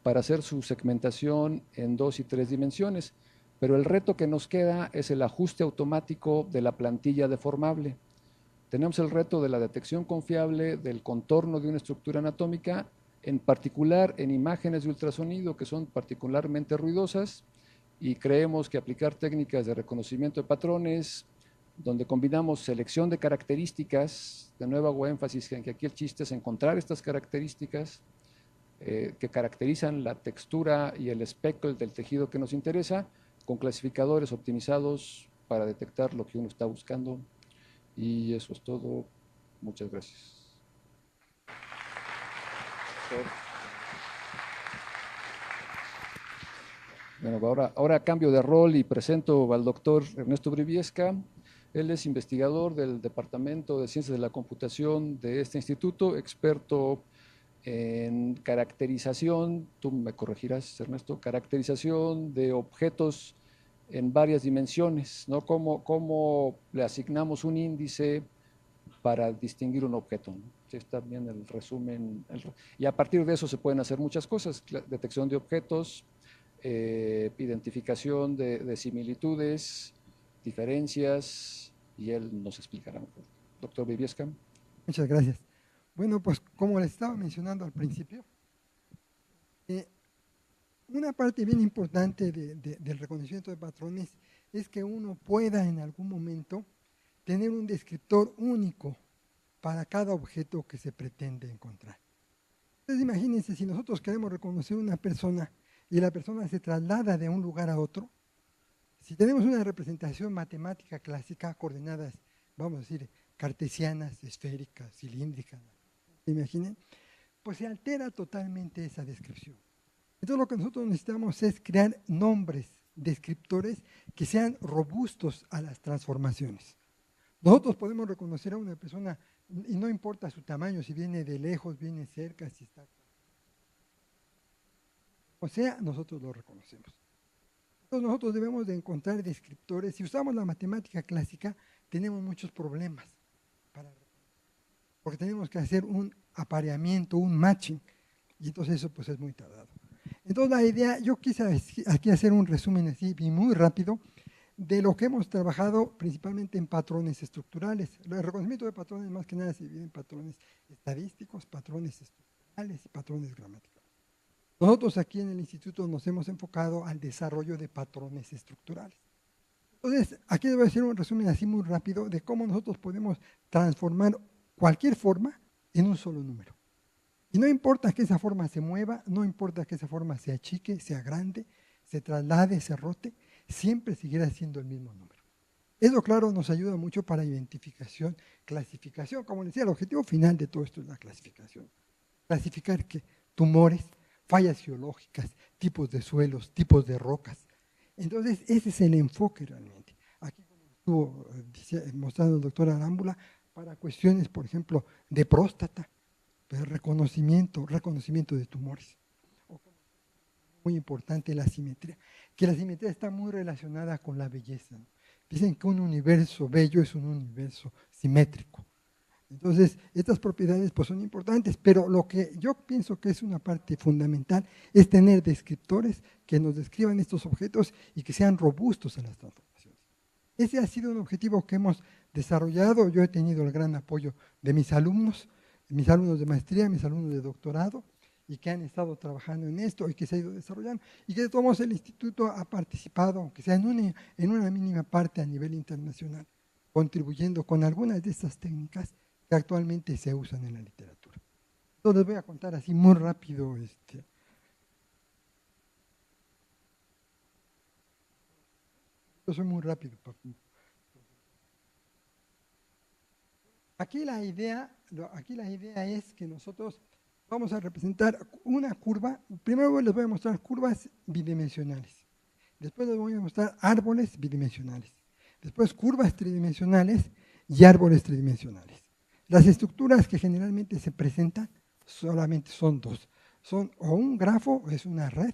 A: para hacer su segmentación en 2 y 3 dimensiones. Pero el reto que nos queda es el ajuste automático de la plantilla deformable. Tenemos el reto de la detección confiable del contorno de una estructura anatómica, en particular en imágenes de ultrasonido que son particularmente ruidosas, y creemos que aplicar técnicas de reconocimiento de patrones, donde combinamos selección de características, de nuevo hago énfasis en que aquí el chiste es encontrar estas características que caracterizan la textura y el speckle del tejido que nos interesa, con clasificadores optimizados para detectar lo que uno está buscando. Y eso es todo. Muchas gracias. Bueno, ahora cambio de rol y presento al doctor Ernesto Briviesca. Él es investigador del Departamento de Ciencias de la Computación de este instituto, experto en caracterización, tú me corregirás, Ernesto, caracterización de objetos en varias dimensiones, ¿no? Cómo le asignamos un índice para distinguir un objeto, ¿no? Sí, está bien el resumen. Y a partir de eso se pueden hacer muchas cosas, detección de objetos, identificación de similitudes, diferencias, y él nos explicará mejor. Doctor Viviesca.
B: Muchas gracias. Bueno, pues como les estaba mencionando al principio, una parte bien importante del reconocimiento de patrones es que uno pueda en algún momento tener un descriptor único para cada objeto que se pretende encontrar. Entonces imagínense, si nosotros queremos reconocer una persona y la persona se traslada de un lugar a otro, si tenemos una representación matemática clásica, coordenadas, vamos a decir, cartesianas, esféricas, cilíndricas, ¿se imaginen? Pues se altera totalmente esa descripción. Entonces lo que nosotros necesitamos es crear nombres, descriptores que sean robustos a las transformaciones. Nosotros podemos reconocer a una persona y no importa su tamaño, si viene de lejos, viene cerca, si está... O sea, nosotros lo reconocemos. Entonces nosotros debemos de encontrar descriptores. Si usamos la matemática clásica, tenemos muchos problemas, porque tenemos que hacer un apareamiento, un matching, y entonces eso pues es muy tardado. Entonces la idea, yo quise aquí hacer un resumen así muy rápido de lo que hemos trabajado principalmente en patrones estructurales. El reconocimiento de patrones más que nada se divide en patrones estadísticos, patrones estructurales y patrones gramaticales. Nosotros aquí en el instituto nos hemos enfocado al desarrollo de patrones estructurales. Entonces, aquí les voy a hacer un resumen así muy rápido de cómo nosotros podemos transformar cualquier forma en un solo número. Y no importa que esa forma se mueva, no importa que esa forma se achique, sea grande, se traslade, se rote, siempre seguirá siendo el mismo número. Eso, claro, nos ayuda mucho para identificación, clasificación. Como les decía, el objetivo final de todo esto es la clasificación. Clasificar ¿qué? Tumores, fallas geológicas, tipos de suelos, tipos de rocas. Entonces, ese es el enfoque realmente. Aquí estuvo mostrando el doctor Arámbula para cuestiones, por ejemplo, de próstata, reconocimiento de tumores. Muy importante la simetría, que la simetría está muy relacionada con la belleza, ¿no? Dicen que un universo bello es un universo simétrico. Entonces, estas propiedades pues, son importantes, pero lo que yo pienso que es una parte fundamental es tener descriptores que nos describan estos objetos y que sean robustos a las transformaciones. Ese ha sido un objetivo que hemos desarrollado. Yo he tenido el gran apoyo de mis alumnos de maestría, mis alumnos de doctorado, y que han estado trabajando en esto y que se ha ido desarrollando, y que de todos modos el instituto ha participado, aunque sea en una mínima parte a nivel internacional, contribuyendo con algunas de estas técnicas que actualmente se usan en la literatura. Entonces les voy a contar así muy rápido. Yo soy muy rápido, papu. Aquí la idea es que nosotros vamos a representar una curva. Primero les voy a mostrar curvas bidimensionales. Después les voy a mostrar árboles bidimensionales. Después curvas tridimensionales y árboles tridimensionales. Las estructuras que generalmente se presentan solamente son dos. Son o un grafo, es una red,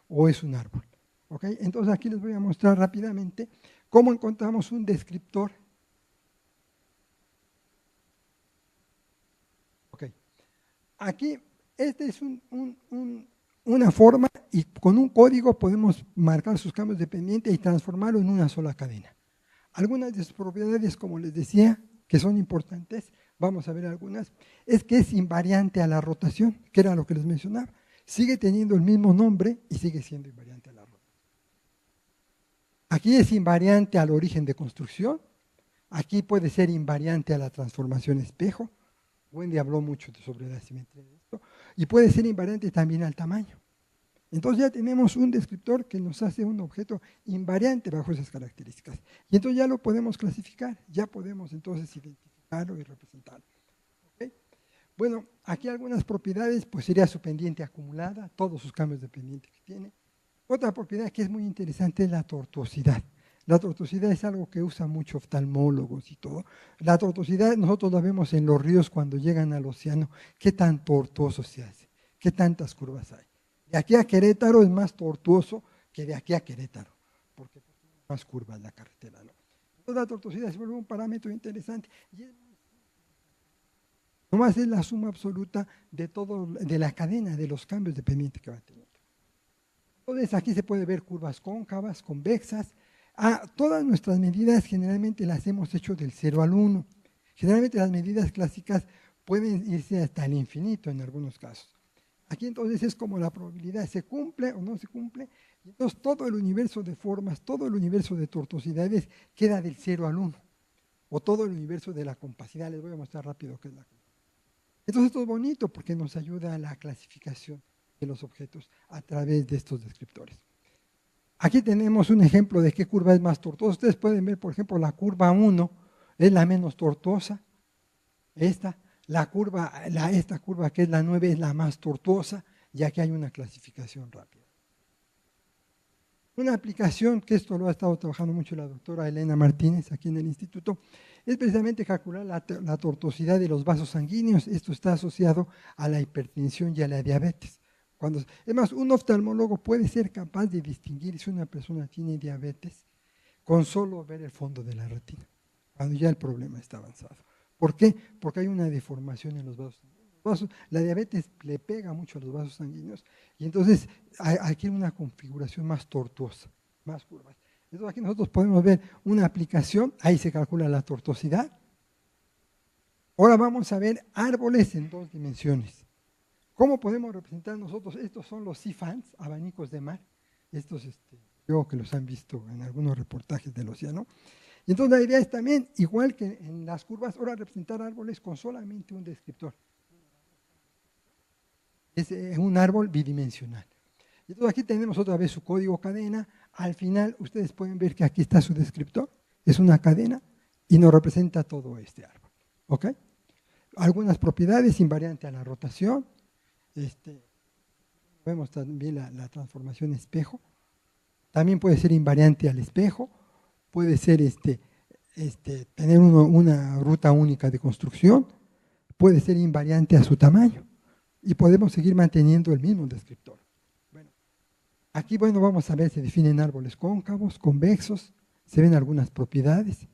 B: o es un árbol. ¿Okay? Entonces aquí les voy a mostrar rápidamente cómo encontramos un descriptor. Okay. Aquí, este es una forma y con un código podemos marcar sus cambios dependientes y transformarlo en una sola cadena. Algunas de sus propiedades, como les decía, que son importantes, vamos a ver algunas, es que es invariante a la rotación, que era lo que les mencionaba. Sigue teniendo el mismo nombre y sigue siendo invariante a la rotación. Aquí es invariante al origen de construcción, aquí puede ser invariante a la transformación espejo. Wendy habló mucho sobre la simetría de esto, y puede ser invariante también al tamaño. Entonces ya tenemos un descriptor que nos hace un objeto invariante bajo esas características. Y entonces ya lo podemos clasificar, ya podemos entonces identificarlo y representarlo. ¿Okay? Bueno, aquí algunas propiedades, pues sería su pendiente acumulada, todos sus cambios de pendiente que tiene. Otra propiedad que es muy interesante es la tortuosidad. La tortuosidad es algo que usan mucho oftalmólogos y todo. La tortuosidad nosotros la vemos en los ríos cuando llegan al océano. ¿Qué tan tortuoso se hace? ¿Qué tantas curvas hay? De aquí a Querétaro es más tortuoso que de aquí a Querétaro. Porque más curvas la carretera, ¿no? Entonces la tortuosidad se vuelve un parámetro interesante. Y nomás es la suma absoluta de todo, de la cadena de los cambios de pendiente que va teniendo. Entonces aquí se puede ver curvas cóncavas, convexas. Todas nuestras medidas generalmente las hemos hecho del 0 al 1. Generalmente las medidas clásicas pueden irse hasta el infinito en algunos casos. Aquí entonces es como la probabilidad, se cumple o no se cumple, y entonces todo el universo de formas, todo el universo de tortuosidades queda del 0 al 1, o todo el universo de la compacidad. Les voy a mostrar rápido qué es la compacidad. Entonces esto es bonito porque nos ayuda a la clasificación de los objetos a través de estos descriptores. Aquí tenemos un ejemplo de qué curva es más tortuosa. Ustedes pueden ver, por ejemplo, la curva 1 es la menos tortuosa. Esta curva que es la 9 es la más tortuosa, ya que hay una clasificación rápida. Una aplicación, que esto lo ha estado trabajando mucho la doctora Elena Martínez aquí en el instituto, es precisamente calcular la tortuosidad de los vasos sanguíneos. Esto está asociado a la hipertensión y a la diabetes. Es más, un oftalmólogo puede ser capaz de distinguir si una persona tiene diabetes con solo ver el fondo de la retina, cuando ya el problema está avanzado. ¿Por qué? Porque hay una deformación en los vasos sanguíneos. La diabetes le pega mucho a los vasos sanguíneos y entonces hay una configuración más tortuosa, más curvas. Entonces aquí nosotros podemos ver una aplicación, ahí se calcula la tortuosidad. Ahora vamos a ver árboles en 2 dimensiones. ¿Cómo podemos representar nosotros? Estos son los sea fans, abanicos de mar. Estos creo que los han visto en algunos reportajes del océano. Y entonces la idea es también, igual que en las curvas, ahora representar árboles con solamente un descriptor. Es un árbol bidimensional. Y entonces aquí tenemos otra vez su código cadena. Al final ustedes pueden ver que aquí está su descriptor. Es una cadena y nos representa todo este árbol. ¿Ok? Algunas propiedades invariante a la rotación. Vemos también la transformación espejo. También puede ser invariante al espejo. Puede ser tener una ruta única de construcción. Puede ser invariante a su tamaño. Y podemos seguir manteniendo el mismo descriptor. Bueno, aquí vamos a ver, se definen árboles cóncavos, convexos, se ven algunas propiedades.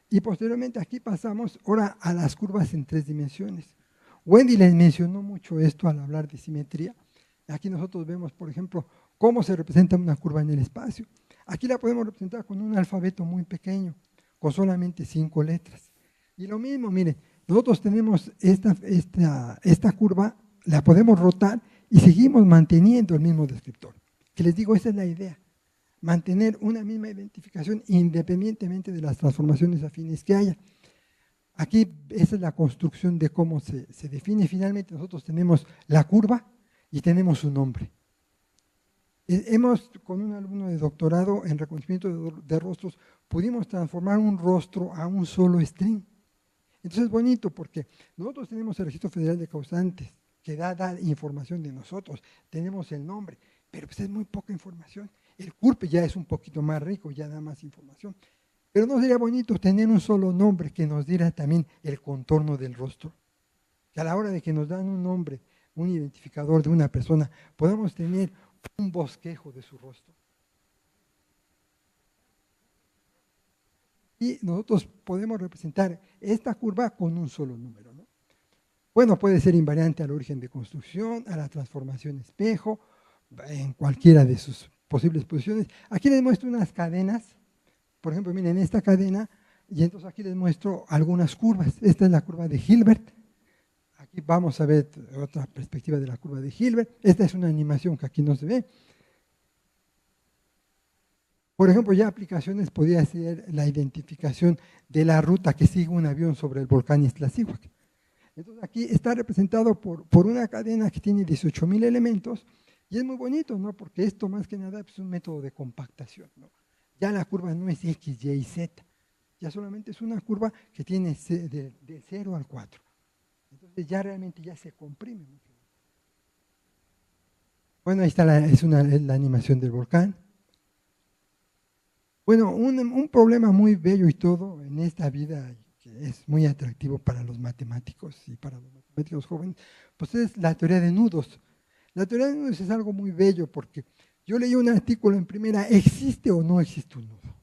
B: Y posteriormente aquí pasamos ahora a las curvas en 3 dimensiones. Wendy les mencionó mucho esto al hablar de simetría. Aquí nosotros vemos, por ejemplo, cómo se representa una curva en el espacio. Aquí la podemos representar con un alfabeto muy pequeño, con solamente 5 letras. Y lo mismo, miren, nosotros tenemos esta curva, la podemos rotar y seguimos manteniendo el mismo descriptor. Que les digo, esa es la idea, mantener una misma identificación independientemente de las transformaciones afines que haya. Aquí esa es la construcción de cómo se define. Finalmente nosotros tenemos la curva y tenemos su nombre. Con un alumno de doctorado en reconocimiento de rostros, pudimos transformar un rostro a un solo string. Entonces es bonito porque nosotros tenemos el Registro Federal de Causantes, que da información de nosotros, tenemos el nombre, pero pues es muy poca información. El CURP ya es un poquito más rico, ya da más información. Pero ¿no sería bonito tener un solo nombre que nos diera también el contorno del rostro? Que a la hora de que nos dan un nombre, un identificador de una persona, podamos tener un bosquejo de su rostro. Y nosotros podemos representar esta curva con un solo número, ¿no? Bueno, puede ser invariante al origen de construcción, a la transformación espejo, en cualquiera de sus posibles posiciones. Aquí les muestro unas cadenas. Por ejemplo, miren esta cadena, y entonces aquí les muestro algunas curvas. Esta es la curva de Hilbert. Aquí vamos a ver otra perspectiva de la curva de Hilbert. Esta es una animación que aquí no se ve. Por ejemplo, ya aplicaciones podría ser la identificación de la ruta que sigue un avión sobre el volcán Iztaccíhuatl. Entonces aquí está representado por una cadena que tiene 18,000 elementos y es muy bonito, ¿no? Porque esto más que nada es un método de compactación, ¿no? Ya la curva no es X, Y y Z, ya solamente es una curva que tiene de 0 al 4. Entonces ya realmente ya se comprime mucho. Bueno, ahí está es la animación del volcán. Bueno, un problema muy bello y todo en esta vida que es muy atractivo para los matemáticos y para los matemáticos jóvenes, pues es la teoría de nudos. La teoría de nudos es algo muy bello porque yo leí un artículo en Primera, ¿existe o no existe un nudo?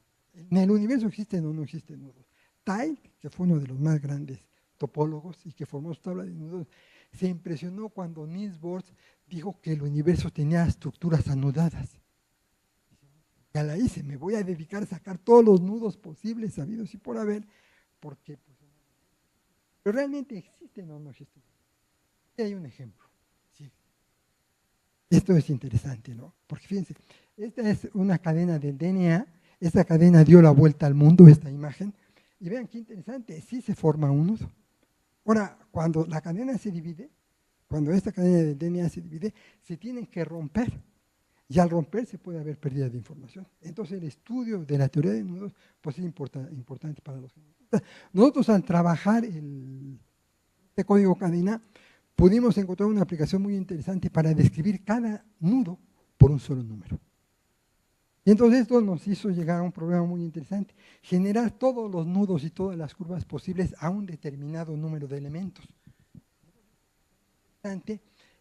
B: ¿En el universo existen o no existen nudos? Tyler, que fue uno de los más grandes topólogos y que formó su tabla de nudos, se impresionó cuando Niels Bohr dijo que el universo tenía estructuras anudadas. Ya la hice, me voy a dedicar a sacar todos los nudos posibles, sabidos y por haber, porque pues, pero realmente existen o no existen. Aquí hay un ejemplo. Sí. Esto es interesante, ¿no? Porque fíjense, esta es una cadena del DNA, esta cadena dio la vuelta al mundo, esta imagen, y vean qué interesante, sí se forma un nudo. Ahora, cuando la cadena se divide, cuando esta cadena del DNA se divide, se tienen que romper. Y al romperse puede haber pérdida de información. Entonces el estudio de la teoría de nudos pues es importante para los genetistas. Nosotros al trabajar este código cadena pudimos encontrar una aplicación muy interesante para describir cada nudo por un solo número. Y entonces esto nos hizo llegar a un problema muy interesante, generar todos los nudos y todas las curvas posibles a un determinado número de elementos.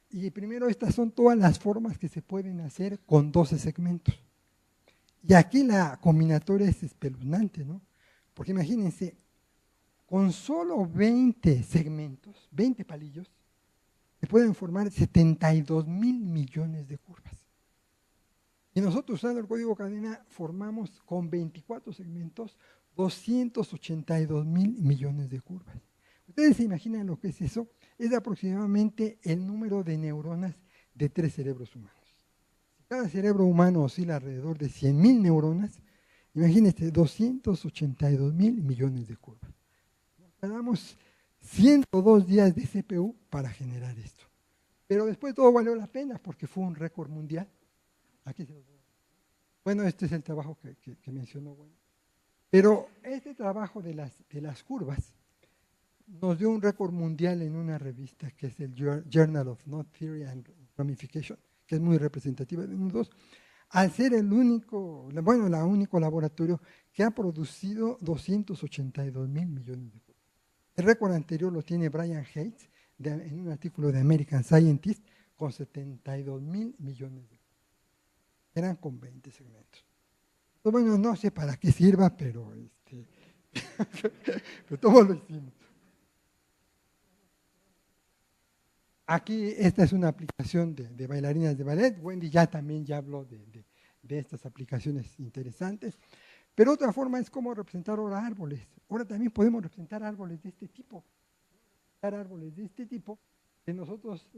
B: Y primero estas son todas las formas que se pueden hacer con 12 segmentos. Y aquí la combinatoria es espeluznante, ¿no? Porque imagínense, con solo 20 segmentos, 20 palillos, se pueden formar 72,000 millones de curvas. Y nosotros usando el código cadena formamos con 24 segmentos 282,000 millones de curvas. ¿Ustedes se imaginan lo que es eso? Es aproximadamente el número de neuronas de 3 cerebros humanos. Si cada cerebro humano oscila alrededor de 100,000 neuronas, imagínense 282,000 millones de curvas. Nos tardamos 102 días de CPU para generar esto. Pero después todo valió la pena porque fue un récord mundial. Aquí se los voy a... Bueno, este es el trabajo que mencionó. Bueno. Pero este trabajo de las curvas nos dio un récord mundial en una revista que es el Journal of Knot Theory and Ramification, que es muy representativa de nudos, al ser el único laboratorio que ha producido 282,000 millones de curvas. El récord anterior lo tiene Brian Hayes en un artículo de American Scientist con 72,000 millones de curvas. Eran con 20 segmentos. Entonces, bueno, no sé para qué sirva, pero pero todo lo hicimos. Aquí esta es una aplicación de bailarinas de ballet. Wendy ya habló de estas aplicaciones interesantes. Pero otra forma es cómo representar ahora árboles. Ahora también podemos representar árboles de este tipo. Que nosotros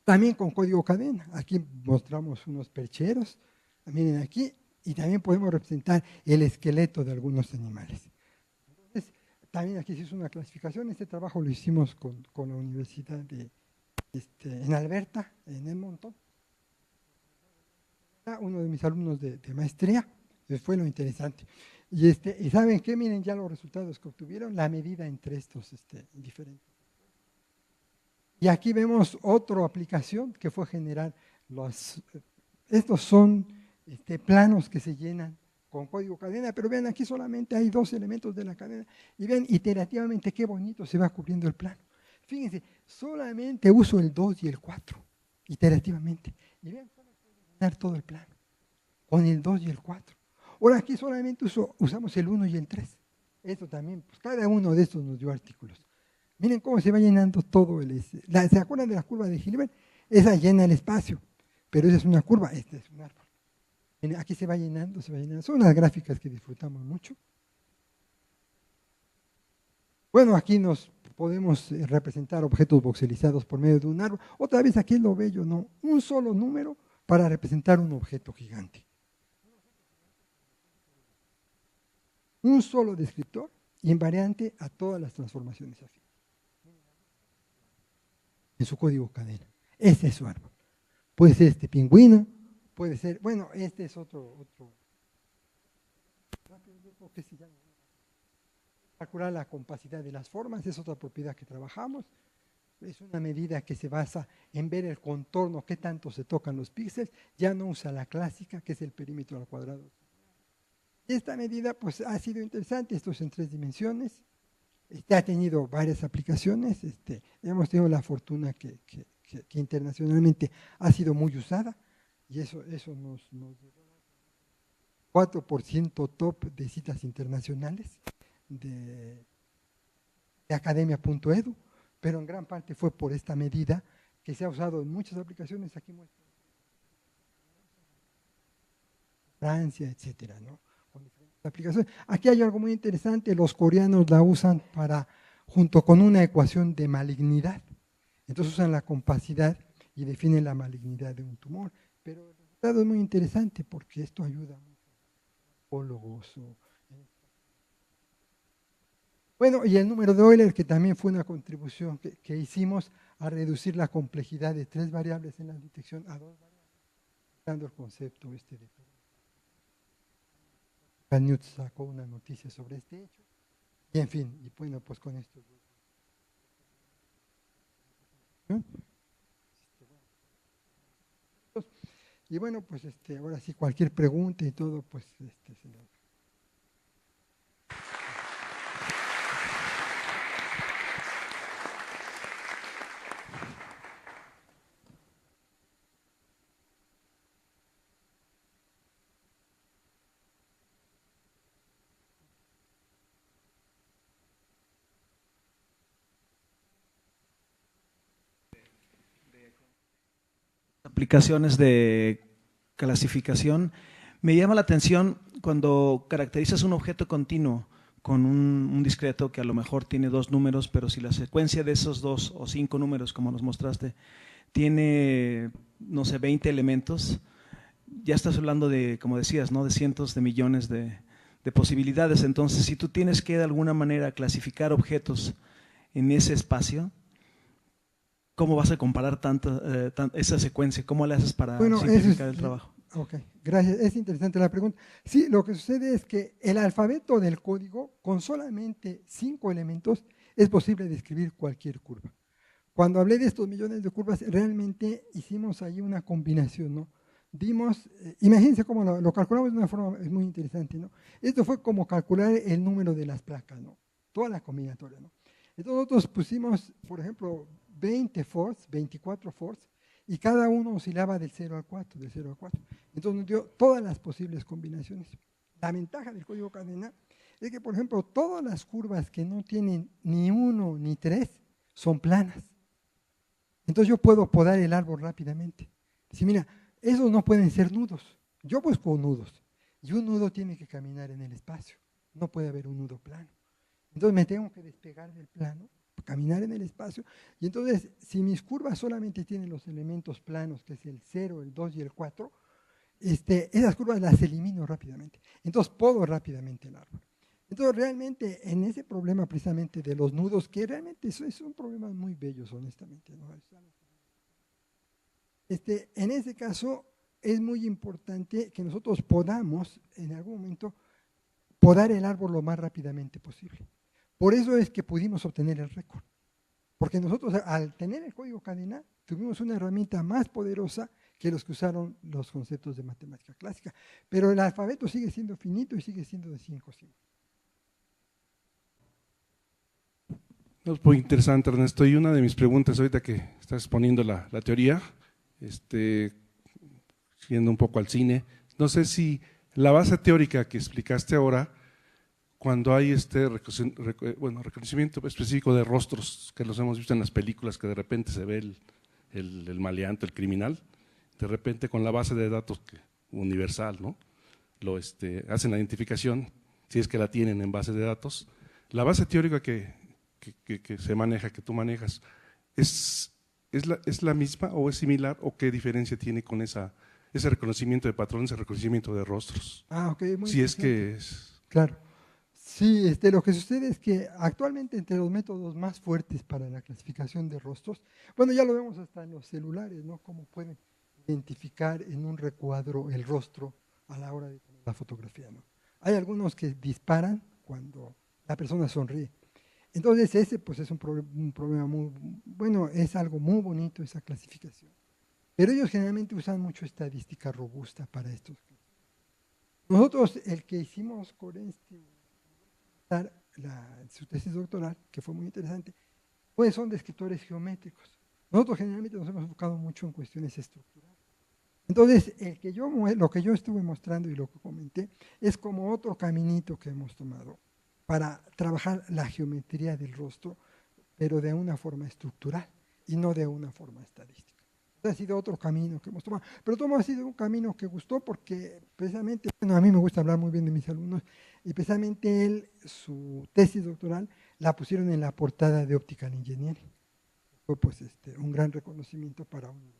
B: también con código cadena. Aquí mostramos unos percheros. Miren aquí. Y también podemos representar el esqueleto de algunos animales. También aquí se hizo una clasificación, este trabajo lo hicimos con la Universidad en Alberta, en Edmonton. Uno de mis alumnos de maestría, fue lo interesante. Y ¿saben qué? Miren ya los resultados que obtuvieron, la medida entre estos diferentes. Y aquí vemos otra aplicación que fue generar estos son planos que se llenan con código cadena, pero vean aquí solamente hay 2 elementos de la cadena y vean iterativamente qué bonito se va cubriendo el plano. Fíjense, solamente uso el 2 y el 4 iterativamente y vean cómo puedo llenar todo el plano con el 2 y el 4. Ahora aquí solamente usamos el 1 y el 3. Esto también, pues cada uno de estos nos dio artículos. Miren cómo se va llenando todo ¿se acuerdan de la curva de Hilbert? Esa llena el espacio, pero esa es una curva, este es un árbol. Aquí se va llenando, Son unas gráficas que disfrutamos mucho. Bueno, aquí nos podemos representar objetos voxelizados por medio de un árbol. Otra vez aquí es lo bello, ¿no? Un solo número para representar un objeto gigante. Un solo descriptor invariante a todas las transformaciones afines. En su código cadena. Ese es su árbol. Puede ser este pingüino. Puede ser, bueno, este es otro. ¿Qué se llama? Calcular la compacidad de las formas, es otra propiedad que trabajamos. Es una medida que se basa en ver el contorno, qué tanto se tocan los píxeles. Ya no usa la clásica, que es el perímetro al cuadrado. Esta medida pues ha sido interesante, esto es en 3 dimensiones. Ha tenido varias aplicaciones. Hemos tenido la fortuna que internacionalmente ha sido muy usada. Y eso nos llevó 4% top de citas internacionales de academia.edu, pero en gran parte fue por esta medida que se ha usado en muchas aplicaciones, aquí muestro Francia, etcétera, ¿no? Con diferentes aplicaciones. Aquí hay algo muy interesante, los coreanos la usan para, junto con una ecuación de malignidad. Entonces usan la compacidad y definen la malignidad de un tumor. Pero el resultado es muy interesante porque esto ayuda a muchos oncólogos. Bueno, y el número de Euler, que también fue una contribución que hicimos a reducir la complejidad de 3 variables en la detección a 2 variables, dando el concepto de Canute sacó una noticia sobre este hecho. Y en fin, y bueno, pues con esto. Y bueno, pues ahora sí, cualquier pregunta y todo, pues se lo...
D: Aplicaciones de clasificación. Me llama la atención cuando caracterizas un objeto continuo con un discreto que a lo mejor tiene 2 números, pero si la secuencia de esos 2 o 5 números, como nos mostraste, tiene, no sé, 20 elementos, ya estás hablando de, como decías, ¿no?, de cientos de millones de posibilidades. Entonces, si tú tienes que de alguna manera clasificar objetos en ese espacio, ¿cómo vas a comparar esa secuencia? ¿Cómo le haces para simplificar el trabajo?
B: Ok, gracias. Es interesante la pregunta. Sí, lo que sucede es que el alfabeto del código, con solamente 5 elementos, es posible describir cualquier curva. Cuando hablé de estos millones de curvas, realmente hicimos ahí una combinación, ¿no? Dimos, imagínense cómo lo calculamos de una forma es muy interesante, ¿no? Esto fue como calcular el número de las placas, ¿no? Toda la combinatoria, ¿no? Entonces nosotros pusimos, por ejemplo, 20 forts, 24 forts, y cada uno oscilaba del 0 al 4, del 0 al 4. Entonces nos dio todas las posibles combinaciones. La ventaja del código cadena es que, por ejemplo, todas las curvas que no tienen ni 1 ni 3 son planas. Entonces yo puedo podar el árbol rápidamente. Dice, mira, esos no pueden ser nudos. Yo busco nudos. Y un nudo tiene que caminar en el espacio. No puede haber un nudo plano. Entonces me tengo que despegar del plano, caminar en el espacio. Y entonces, si mis curvas solamente tienen los elementos planos, que es el 0, el 2 y el 4, esas curvas las elimino rápidamente. Entonces podo rápidamente el árbol. Entonces realmente en ese problema precisamente de los nudos, que realmente son problemas muy bellos, honestamente, ¿no? En ese caso es muy importante que nosotros podamos en algún momento podar el árbol lo más rápidamente posible. Por eso es que pudimos obtener el récord. Porque nosotros al tener el código cadena tuvimos una herramienta más poderosa que los que usaron los conceptos de matemática clásica. Pero el alfabeto sigue siendo finito y sigue siendo de 5 símbolos.
E: Es muy interesante, Ernesto. Y una de mis preguntas ahorita que estás exponiendo la teoría, yendo un poco al cine, no sé si la base teórica que explicaste ahora, cuando hay reconocimiento específico de rostros, que los hemos visto en las películas, que de repente se ve el maleante, el criminal, de repente con la base de datos universal, ¿no? Hacen la identificación, si es que la tienen en base de datos. La base teórica que se maneja, que tú manejas, ¿es la misma o es similar o qué diferencia tiene con ese reconocimiento de patrones, ese reconocimiento de rostros?
B: Ok, muy
E: si es que es…
B: Claro. Sí, lo que sucede es que actualmente entre los métodos más fuertes para la clasificación de rostros, bueno, ya lo vemos hasta en los celulares, ¿no? Cómo pueden identificar en un recuadro el rostro a la hora de tomar la fotografía, ¿no? Hay algunos que disparan cuando la persona sonríe. Entonces ese pues es un problema muy, bueno, es algo muy bonito esa clasificación. Pero ellos generalmente usan mucho estadística robusta para estos. Nosotros el que hicimos con su tesis doctoral, que fue muy interesante, pues son descriptores geométricos. Nosotros generalmente nos hemos enfocado mucho en cuestiones estructurales. Entonces, lo que yo estuve mostrando y lo que comenté es como otro caminito que hemos tomado para trabajar la geometría del rostro, pero de una forma estructural y no de una forma estadística. Ha sido otro camino que hemos tomado, pero todo ha sido un camino que gustó porque precisamente, bueno, a mí me gusta hablar muy bien de mis alumnos y precisamente él, su tesis doctoral, la pusieron en la portada de Optical Engineering. Fue pues un gran reconocimiento para una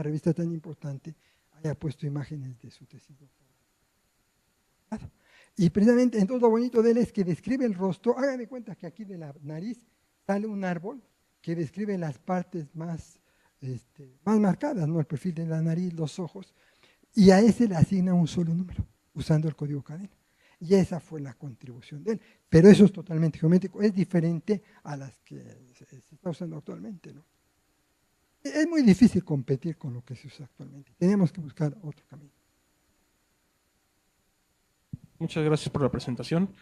B: revista tan importante haya puesto imágenes de su tesis doctoral. Y precisamente, entonces lo bonito de él es que describe el rostro. Hagan de cuenta que aquí de la nariz sale un árbol que describe las partes más marcadas, ¿no? El perfil de la nariz, los ojos, y a ese le asigna un solo número, usando el código cadena. Y esa fue la contribución de él. Pero eso es totalmente geométrico, es diferente a las que se está usando actualmente, ¿no? Es muy difícil competir con lo que se usa actualmente. Tenemos que buscar otro camino.
F: Muchas gracias por la presentación.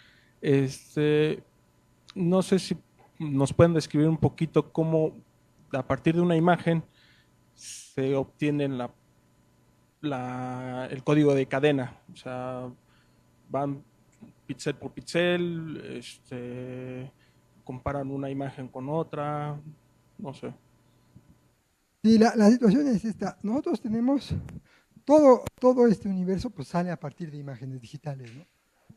F: No sé si nos pueden describir un poquito cómo a partir de una imagen se obtiene el código de cadena. O sea, van píxel por píxel, comparan una imagen con otra, no sé.
B: Sí, la situación es esta. Nosotros tenemos todo este universo, pues sale a partir de imágenes digitales, ¿no?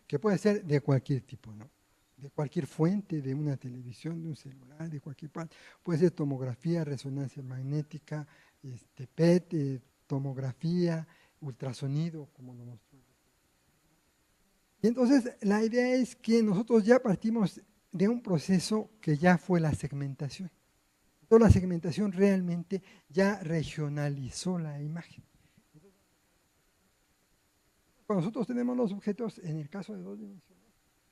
B: Que puede ser de cualquier tipo, ¿no? De cualquier fuente, de una televisión, de un celular, de cualquier parte. Puede ser tomografía, resonancia magnética, PET, tomografía, ultrasonido, como lo mostró. Y entonces la idea es que nosotros ya partimos de un proceso que ya fue la segmentación. Toda la segmentación realmente ya regionalizó la imagen. Cuando nosotros tenemos los objetos, en el caso de 2 dimensiones,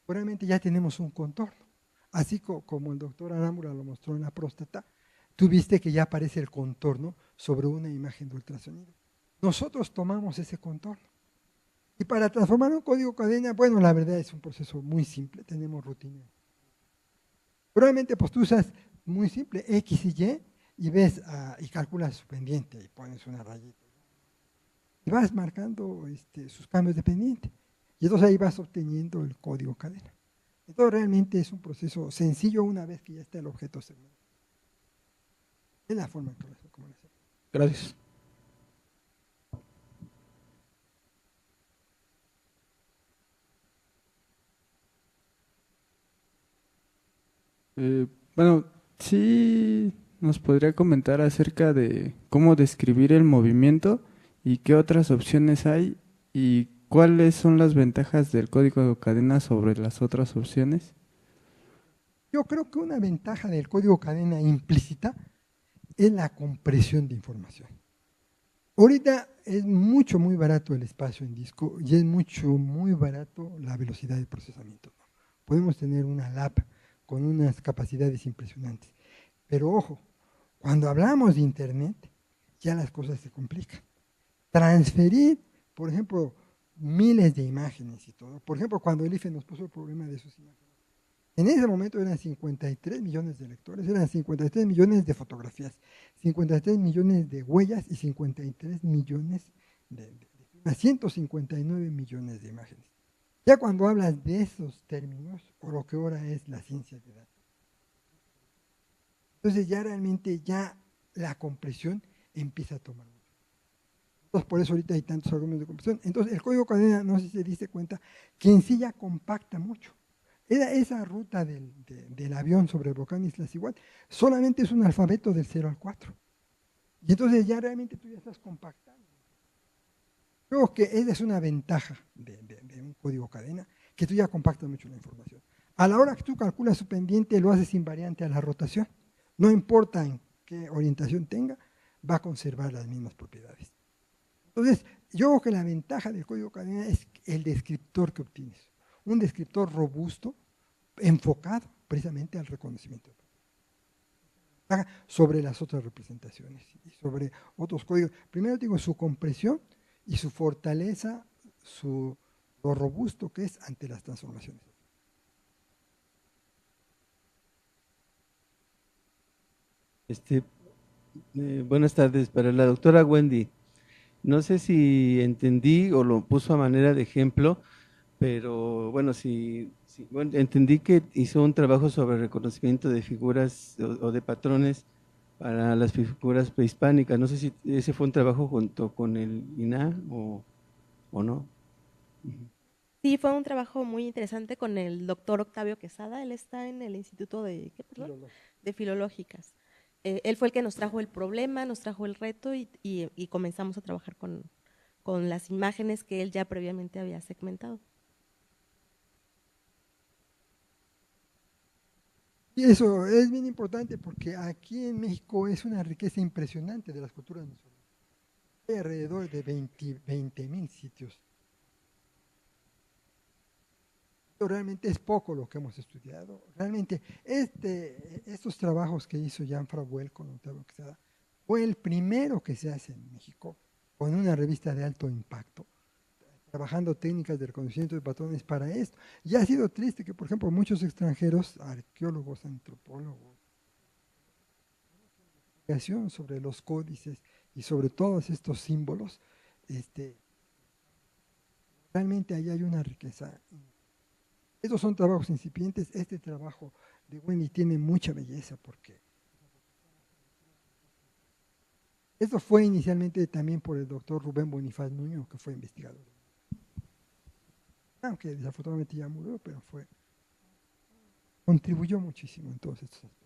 B: realmente ya tenemos un contorno. Así como el doctor Arámbula lo mostró en la próstata, tú viste que ya aparece el contorno sobre una imagen de ultrasonido. Nosotros tomamos ese contorno. Y para transformar un código cadena, bueno, la verdad es un proceso muy simple, tenemos rutina. Probablemente pues tú usas muy simple, X y Y ves y calculas su pendiente y pones una rayita. Y vas marcando sus cambios de pendiente. Y entonces ahí vas obteniendo el código cadena. Entonces realmente es un proceso sencillo una vez que ya está el objeto seguro. Es la forma como lo hacemos.
F: Gracias.
G: Bueno, sí nos podría comentar acerca de cómo describir el movimiento y qué otras opciones hay y cuáles son las ventajas del código de cadena sobre las otras opciones.
B: Yo creo que una ventaja del código cadena implícita es la compresión de información. Ahorita es muy barato el espacio en disco y es muy barato la velocidad de procesamiento, ¿no? Podemos tener una lap con unas capacidades impresionantes. Pero ojo, cuando hablamos de Internet, ya las cosas se complican. Transferir, por ejemplo, miles de imágenes y todo. Por ejemplo, cuando el IFE nos puso el problema de sus imágenes. En ese momento eran 53 millones de lectores, eran 53 millones de fotografías, 53 millones de huellas y 53 millones de 159 millones de imágenes. Ya cuando hablas de esos términos, o lo que ahora es la ciencia de datos, entonces ya realmente la compresión empieza a tomar mucho. Entonces por eso ahorita hay tantos algoritmos de compresión. Entonces el código cadena, no sé si se diste cuenta, que en sí ya compacta mucho. Esa ruta del avión sobre el volcán Islas Igual solamente es un alfabeto del 0 al 4. Y entonces ya realmente tú ya estás compactando. Creo que esa es una ventaja de un código cadena, que tú ya compactas mucho la información. A la hora que tú calculas su pendiente, lo haces invariante a la rotación. No importa en qué orientación tenga, va a conservar las mismas propiedades. Entonces, yo creo que la ventaja del código cadena es el descriptor que obtienes. Un descriptor robusto, enfocado precisamente al reconocimiento sobre las otras representaciones y sobre otros códigos. Primero digo su compresión y su fortaleza, lo robusto que es ante las transformaciones.
H: Buenas tardes, para la doctora Wendy. No sé si entendí o lo puso a manera de ejemplo, pero bueno, bueno, entendí que hizo un trabajo sobre reconocimiento de figuras o de patrones para las figuras prehispánicas. No sé si ese fue un trabajo junto con el INAH o no. Ujú.
C: Sí, fue un trabajo muy interesante con el doctor Octavio Quesada. Él está en el Instituto de, ¿qué, perdón? De Filológicas. Él fue el que nos trajo el problema, nos trajo el reto y comenzamos a trabajar con las imágenes que él ya previamente había segmentado.
B: Y eso es bien importante porque aquí en México es una riqueza impresionante de las culturas mesoamericanas. Hay alrededor de 20,000 sitios. Realmente es poco lo que hemos estudiado. Realmente estos trabajos que hizo Jan Frauel con Octavio Quesada fue el primero que se hace en México con una revista de alto impacto, trabajando técnicas de reconocimiento de patrones para esto. Y ha sido triste que, por ejemplo, muchos extranjeros, arqueólogos, antropólogos, sobre los códices y sobre todos estos símbolos, realmente ahí hay una riqueza. Estos son trabajos incipientes. Este trabajo de Wendy tiene mucha belleza porque esto fue inicialmente también por el doctor Rubén Bonifaz Nuño, que fue investigador. Aunque desafortunadamente ya murió, pero contribuyó muchísimo en todos estos aspectos.